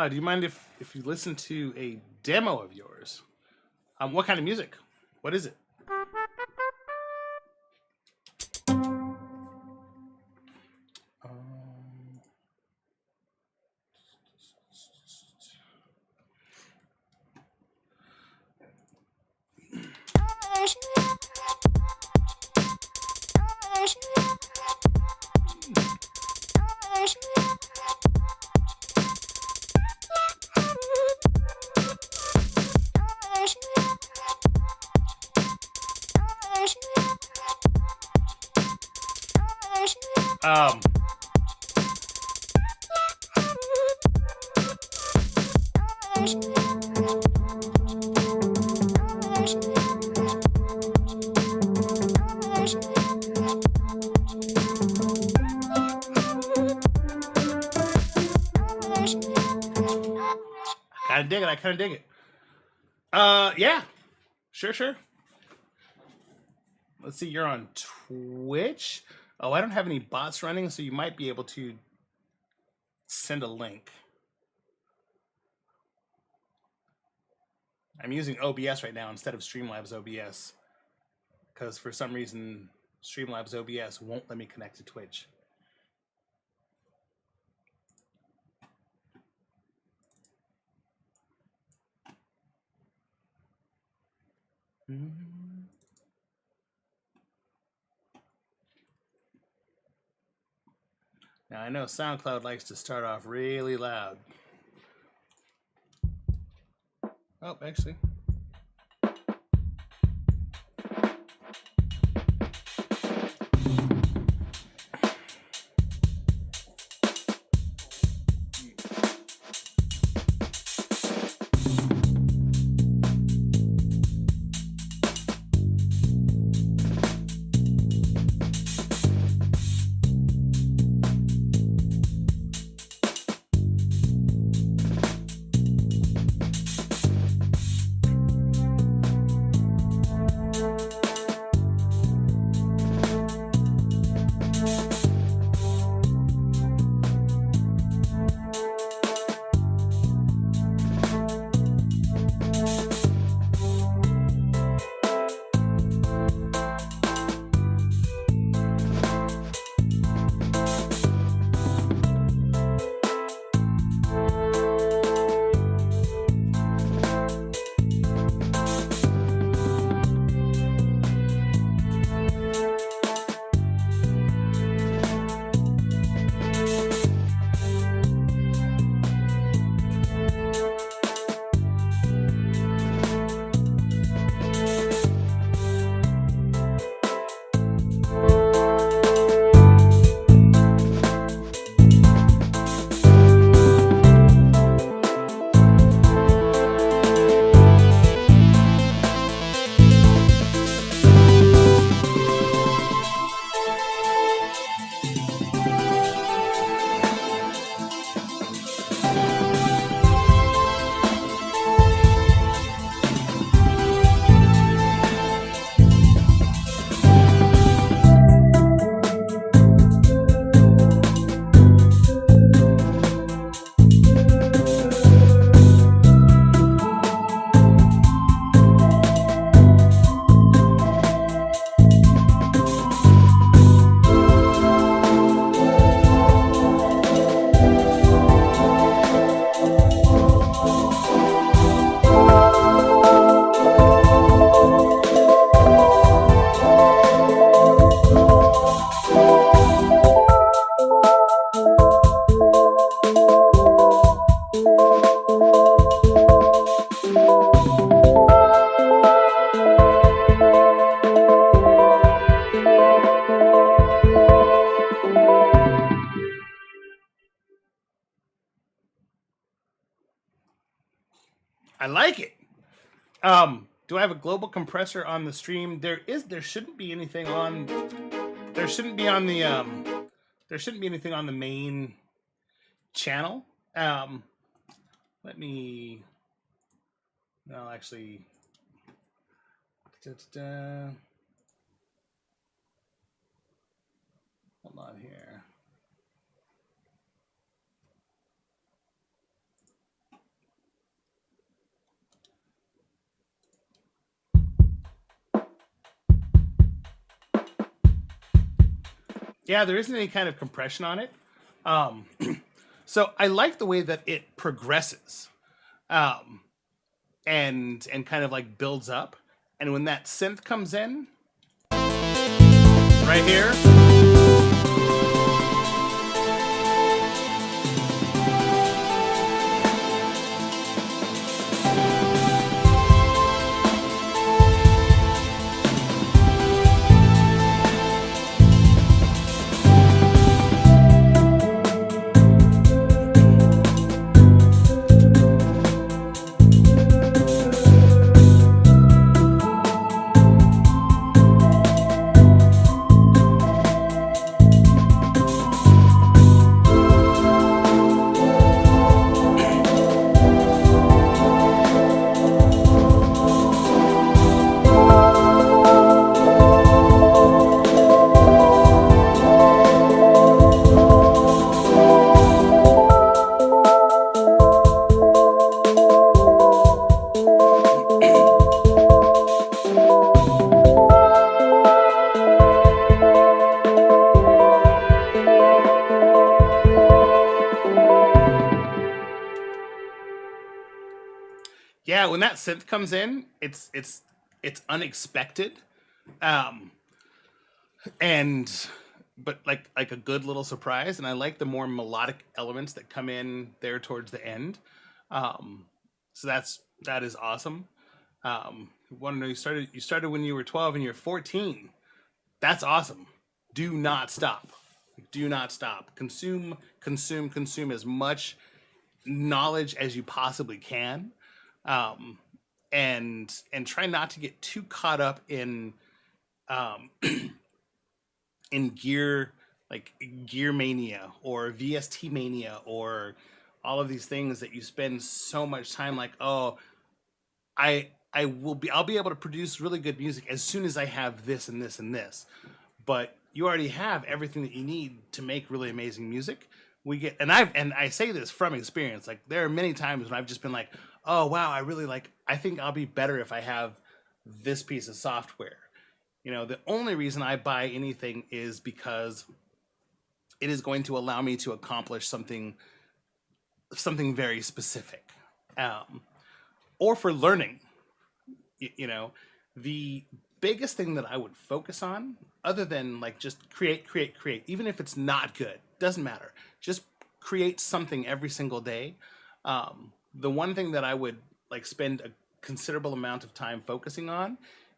Do you mind if you listen to a demo of yours? What kind of music? What is it? Um, kind of dig it. I kind of dig it. Yeah, sure. Let's see. You're on Twitch. Oh, I don't have any bots running, so you might be able to send a link. I'm using OBS right now instead of Streamlabs OBS because for some reason Streamlabs OBS won't let me connect to Twitch. Now I know SoundCloud likes to start off really loud. Oh, actually. I like it. Do I have a global compressor on the stream? There shouldn't be anything on. There shouldn't be on the There shouldn't be anything on the main channel. Let me. No, actually. Da-da-da. Hold on here. Yeah, there isn't any kind of compression on it. So I like the way that it progresses, and kind of like builds up. And when that synth comes in, right here, yeah, when that synth comes in, it's unexpected, um, and but like a good little surprise. And I like the more melodic elements that come in there towards the end. Um, so that is awesome. Want to know you started when you were 12 and you're 14. That's awesome. Do not stop. Do not stop. Consume as much knowledge as you possibly can, um, and try not to get too caught up um, in gear mania or VST mania or all of these things that you spend so much time like, oh, I'll be able to produce really good music as soon as I have this and this and this. But you already have everything that you need to make really amazing music. I say this from experience. Like there are many times when I've just been like, oh wow, I think I'll be better if I have this piece of software. The only reason I buy anything is because it is going to allow me to accomplish something very specific, or for learning. The biggest thing that I would focus on, other than like just create, even if it's not good, doesn't matter. Just create something every single day. The one thing that I would like spend a considerable amount of time focusing on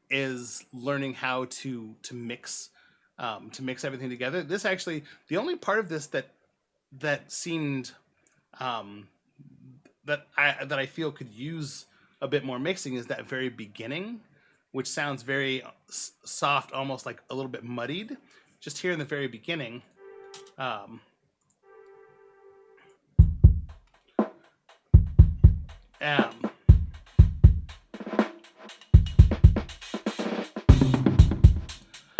is learning how to mix everything together. This actually, the only part of this that seemed that I feel could use a bit more mixing is that very beginning, which sounds very soft, almost like a little bit muddied. Just here in the very beginning.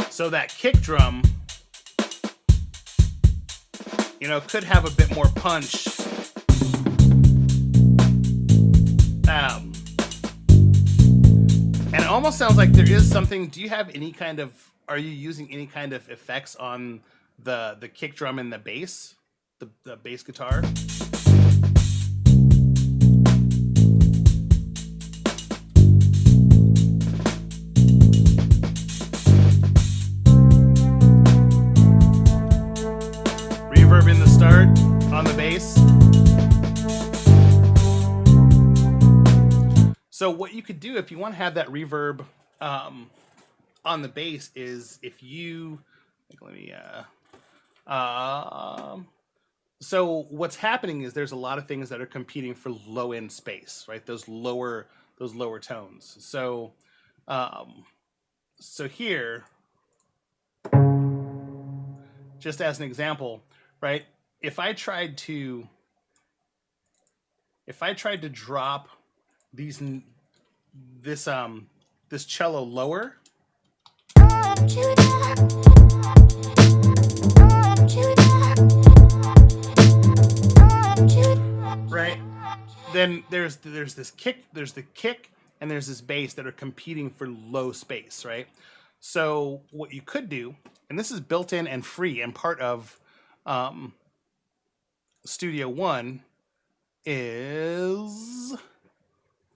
So that kick drum, could have a bit more punch. And it almost sounds like there is something. Do you have any kind of? Are you using any kind of effects on the kick drum and the bass, the bass guitar? Reverb in the start on the bass. So what you could do if you want to have that reverb on the bass is if you let me So what's happening is there's a lot of things that are competing for low end space, right? Those lower tones. So so here, just as an example, right? If I tried to drop this cello lower, right? Then there's the kick, and there's this bass that are competing for low space, right? So what you could do, and this is built in and free and part of Studio One, is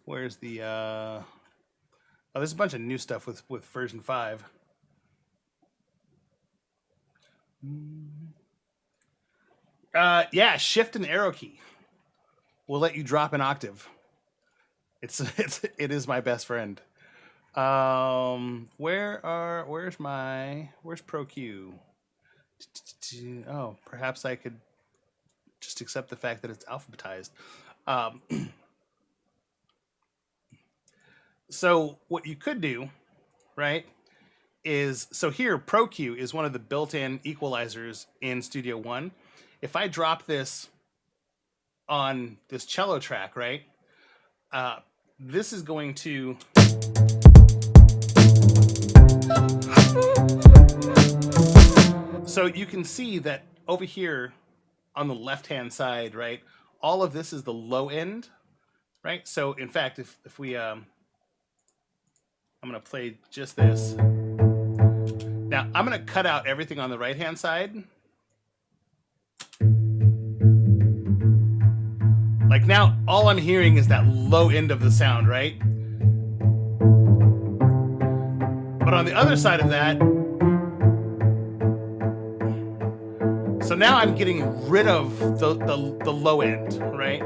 where's the oh, there's a bunch of new stuff with version 5. Yeah, Shift and Arrow key will let you drop an octave. It is my best friend. Where's Pro Q? Oh, perhaps I could just accept the fact that it's alphabetized. So what you could do, right, is, so here Pro Q is one of the built-in equalizers in Studio One. If I drop this on this cello track, right, this is going to so you can see that over here on the left-hand side, right, all of this is the low end, right? So in fact, if we I'm going to play just this. Now I'm going to cut out everything on the right-hand side. Like now, all I'm hearing is that low end of the sound, right? But on the other side of that, so now I'm getting rid of the low end, right?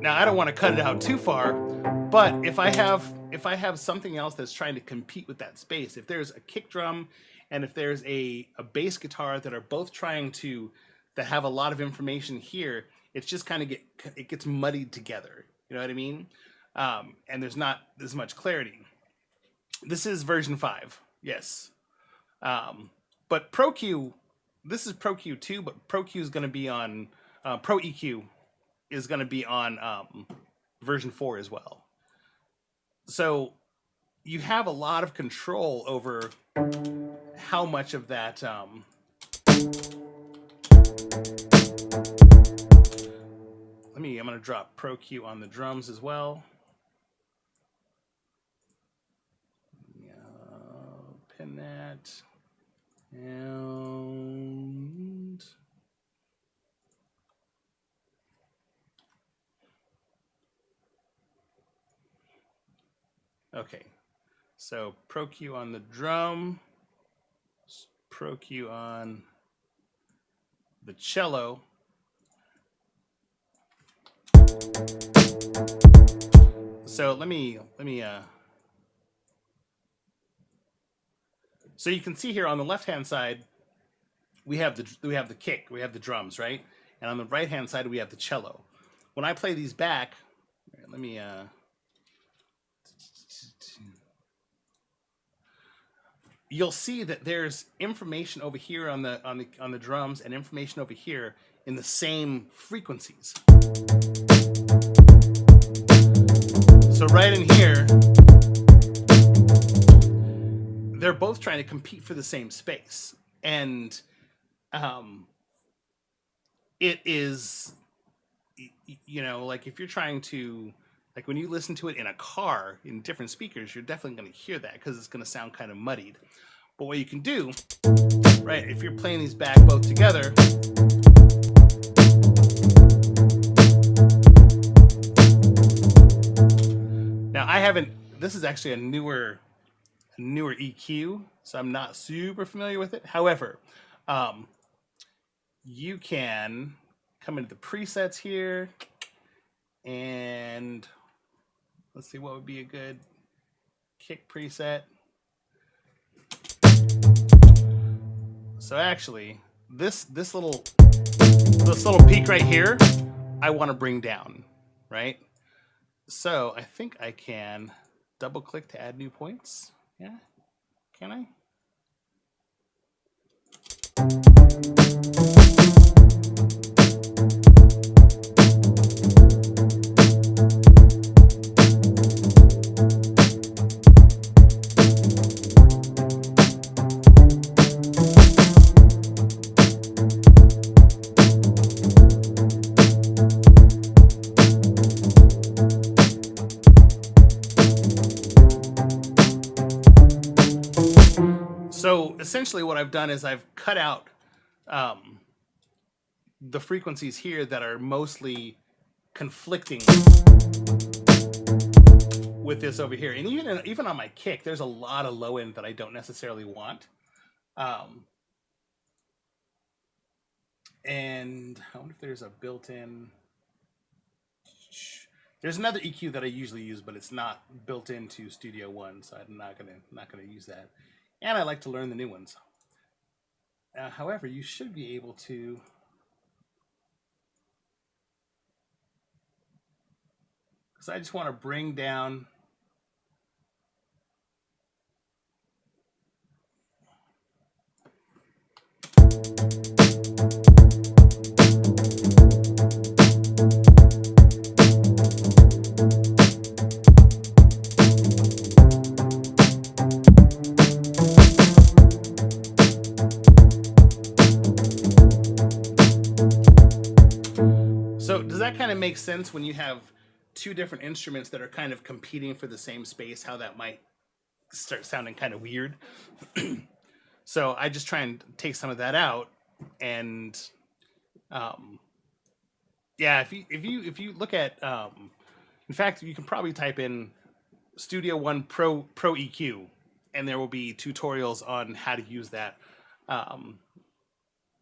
Now I don't want to cut it out too far, but if I have something else that's trying to compete with that space, if there's a kick drum and if there's a bass guitar that are both trying to that have a lot of information here, it's just kind of it gets muddied together. You know what I mean? And there's not as much clarity. This is version 5, yes. But Pro Q, this is Pro Q 2, but Pro Q is going to be on Pro EQ is going to be on version 4 as well. So you have a lot of control over how much of that. I'm going to drop Pro Q on the drums as well. Pin that. And okay, so Pro Q on the drum, Pro Q on the cello. So let me so you can see here on the left-hand side, we have the kick, we have the drums, right? And on the right-hand side, we have the cello. When I play these back, let me you'll see that there's information over here on the drums and information over here in the same frequencies. So right in here, they're both trying to compete for the same space. And it is, you know, like if you're trying to, like when you listen to it in a car in different speakers, you're definitely going to hear that because it's going to sound kind of muddied. But what you can do, right, if you're playing these back both together, now I haven't, this is actually a newer EQ, so I'm not super familiar with it. However, you can come into the presets here and let's see what would be a good kick preset. So actually, this little this little peak right here, I want to bring down, right? So I think I can double click to add new points. Yeah, can I? So essentially what I've done is I've cut out the frequencies here that are mostly conflicting with this over here. And even on my kick, there's a lot of low end that I don't necessarily want. And I wonder if there's a built-in... There's another EQ that I usually use, but it's not built into Studio One, so I'm not gonna use that. And I like to learn the new ones. However, you should be able to... Because I just want to bring down... So does that kind of make sense when you have two different instruments that are kind of competing for the same space, how that might start sounding kind of weird? So I just try and take some of that out, and yeah, if you look at in fact, you can probably type in Studio One Pro EQ, and there will be tutorials on how to use that,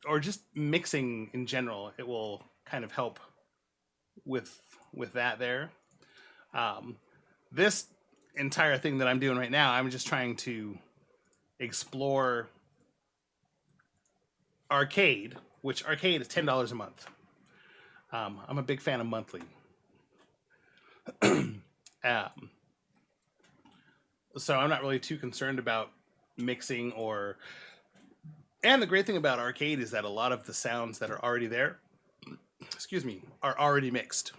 or just mixing in general. It will kind of help with that there. This entire thing that I'm doing right now, I'm just trying to explore Arcade, which Arcade is $10 a month. I'm a big fan of monthly. So I'm not really too concerned about mixing and the great thing about Arcade is that a lot of the sounds that are already there, excuse me, are already mixed.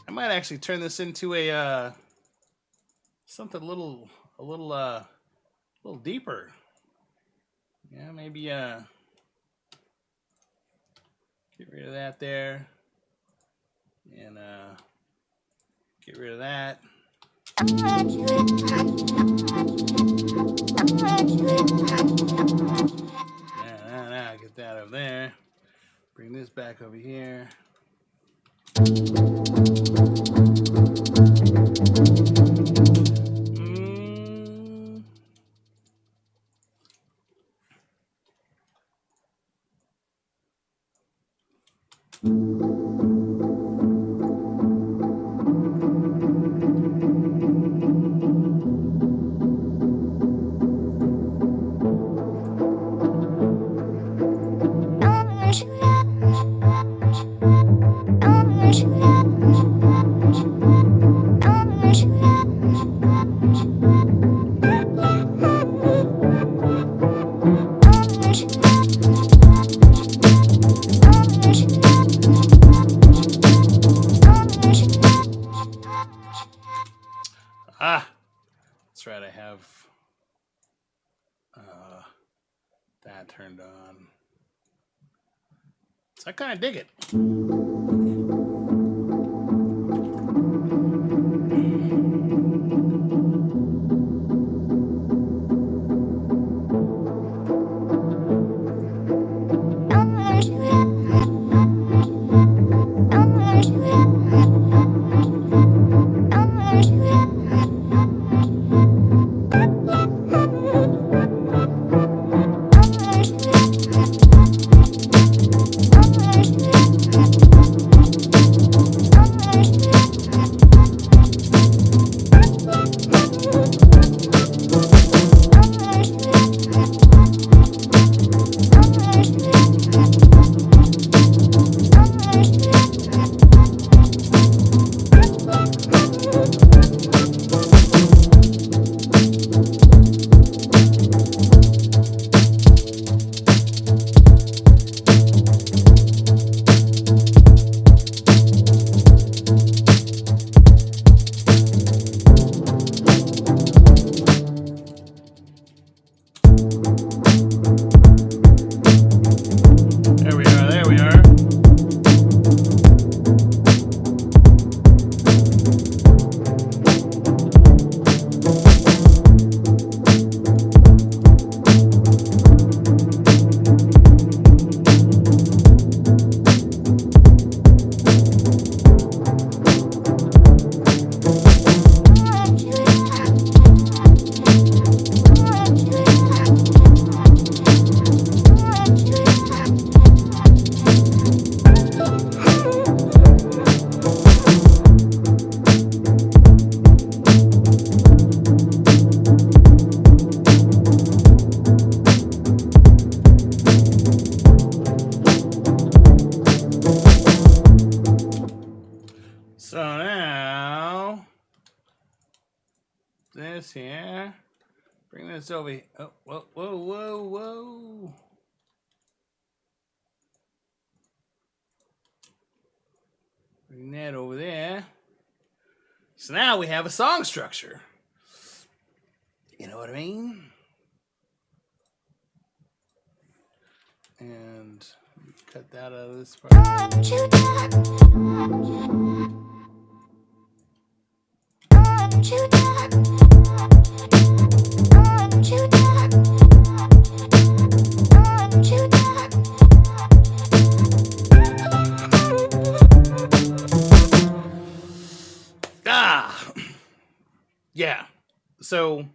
I might actually turn this into a something a little deeper. Yeah, maybe get rid of that there, and get rid of that. Now, get that over there. Bring this back over here. That's right, I have that turned on. So I kind of dig it. this here. Bring this over here. Oh, whoa, whoa, whoa, whoa. Bring that over there. So now we have a song structure. You know what I mean? And cut that out of this part. Ah, yeah. So,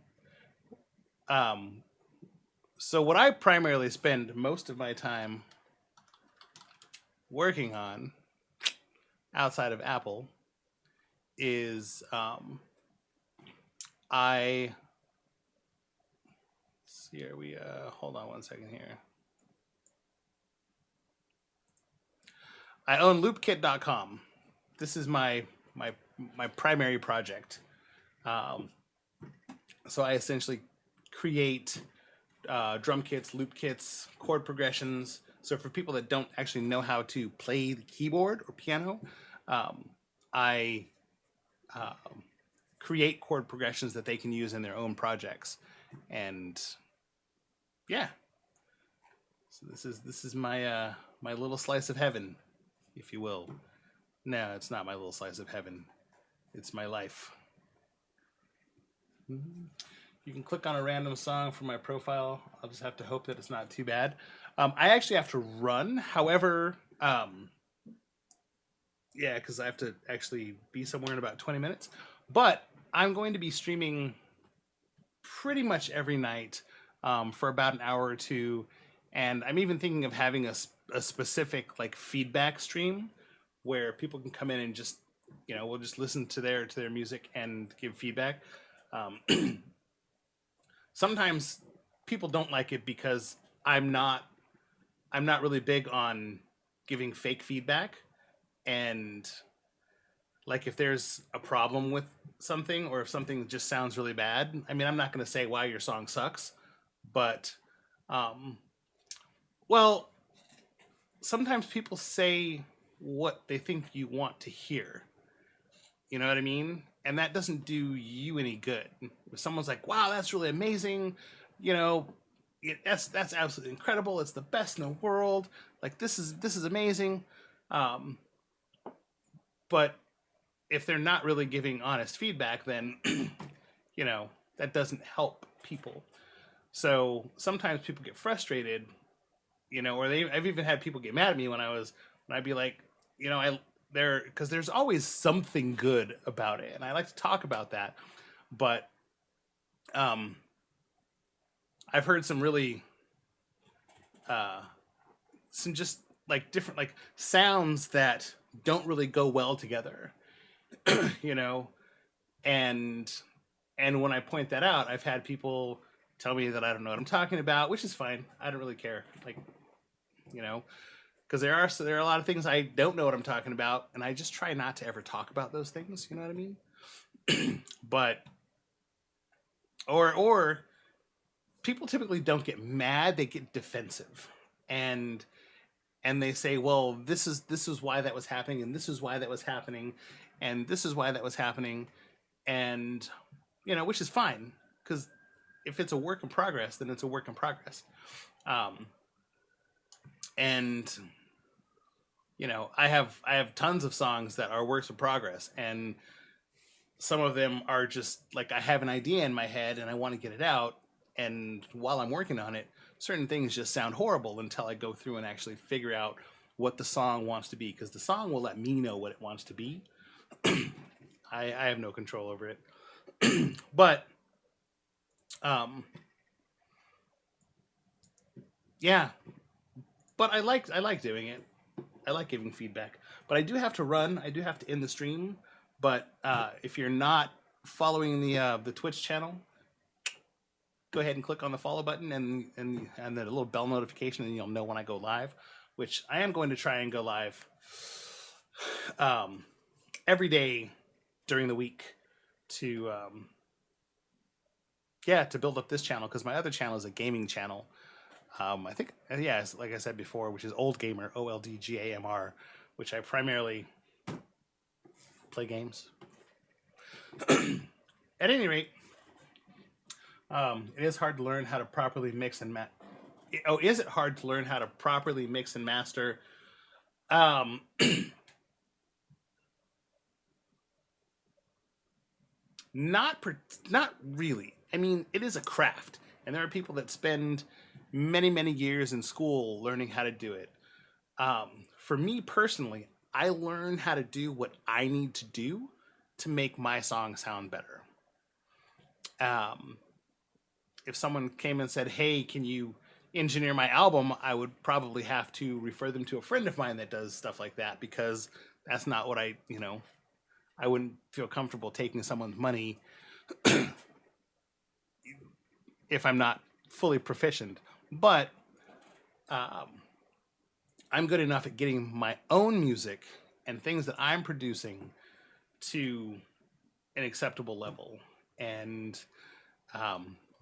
so what I primarily spend most of my time working on outside of Apple is I see here we hold on one second here. I own loopkit.com. This is my primary project. So I essentially create drum kits, loop kits, chord progressions. So for people that don't actually know how to play the keyboard or piano, I create chord progressions that they can use in their own projects. And yeah, so this is my my little slice of heaven, if you will. No, it's not my little slice of heaven. It's my life. You can click on a random song from my profile. I'll just have to hope that it's not too bad. I actually have to run. However, yeah, because I have to actually be somewhere in about 20 minutes. But I'm going to be streaming pretty much every night for about an hour or two. And I'm even thinking of having a specific like feedback stream where people can come in and just, we'll just listen to their music and give feedback. Sometimes people don't like it because I'm not really big on giving fake feedback. And like if there's a problem with something or if something just sounds really bad, I mean, I'm not going to say why your song sucks, but well, sometimes people say what they think you want to hear. You know what I mean? And that doesn't do you any good. If someone's like, "Wow, that's really amazing," that's absolutely incredible. It's the best in the world. Like this is amazing. But if they're not really giving honest feedback, then that doesn't help people. So sometimes people get frustrated, or I've even had people get mad at me when I'd be like, because there's always something good about it, and I like to talk about that. But I've heard some really some just like different like sounds that don't really go well together, and when I point that out, I've had people tell me that I don't know what I'm talking about, which is fine. I don't really care, like, because there are a lot of things I don't know what I'm talking about, and I just try not to ever talk about those things. You know what I mean? But or people typically don't get mad; they get defensive, and they say, "Well, this is why that was happening, and this is why that was happening, and this is why that was happening," and which is fine, because if it's a work in progress, then it's a work in progress. And I have tons of songs that are works in progress, and some of them are just like I have an idea in my head and I want to get it out, and while I'm working on it, certain things just sound horrible until I go through and actually figure out what the song wants to be, because the song will let me know what it wants to be. I have no control over it. But yeah, but I like doing it. I like giving feedback, but I do have to run. I do have to end the stream. But if you're not following the Twitch channel, go ahead and click on the follow button and the little bell notification, and you'll know when I go live. Which I am going to try and go live every day during the week to yeah, to build up this channel because my other channel is a gaming channel. I think, yeah, like I said before, which is Old Gamer, OldGamr, which I primarily play games. At any rate, it is hard to learn how to properly mix and Oh, is it hard to learn how to properly mix and master? Um, not really. I mean, it is a craft, and there are people that spend many years in school learning how to do it. For me personally, I learn how to do what I need to do to make my song sound better. Um, if someone came and said, "Hey, can you engineer my album?" I would probably have to refer them to a friend of mine that does stuff like that because that's not what I wouldn't feel comfortable taking someone's money if I'm not fully proficient. But I'm good enough at getting my own music and things that I'm producing to an acceptable level. And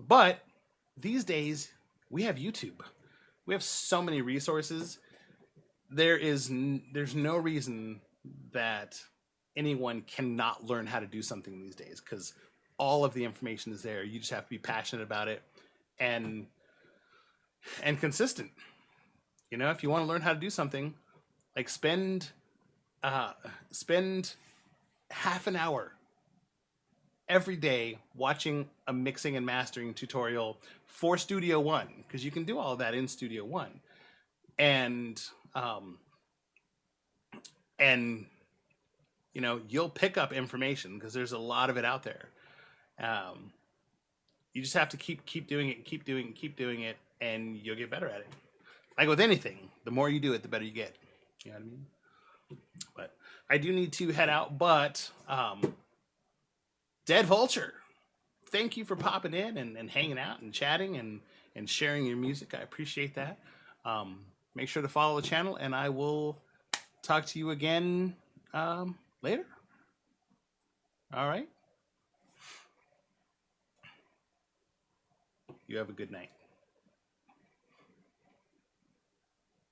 but these days we have YouTube. We have so many resources. There's no reason that anyone cannot learn how to do something these days because all of the information is there. You just have to be passionate about it and consistent. If you want to learn how to do something, like spend half an hour every day watching a mixing and mastering tutorial for Studio One because you can do all of that in Studio One, and you'll pick up information because there's a lot of it out there. You just have to keep doing it, keep doing it, and you'll get better at it. Like with anything, the more you do it, the better you get. You know what I mean? But I do need to head out. But Dead Vulture, thank you for popping in and hanging out and chatting and sharing your music. I appreciate that. Make sure to follow the channel, and I will talk to you again later. All right. You have a good night.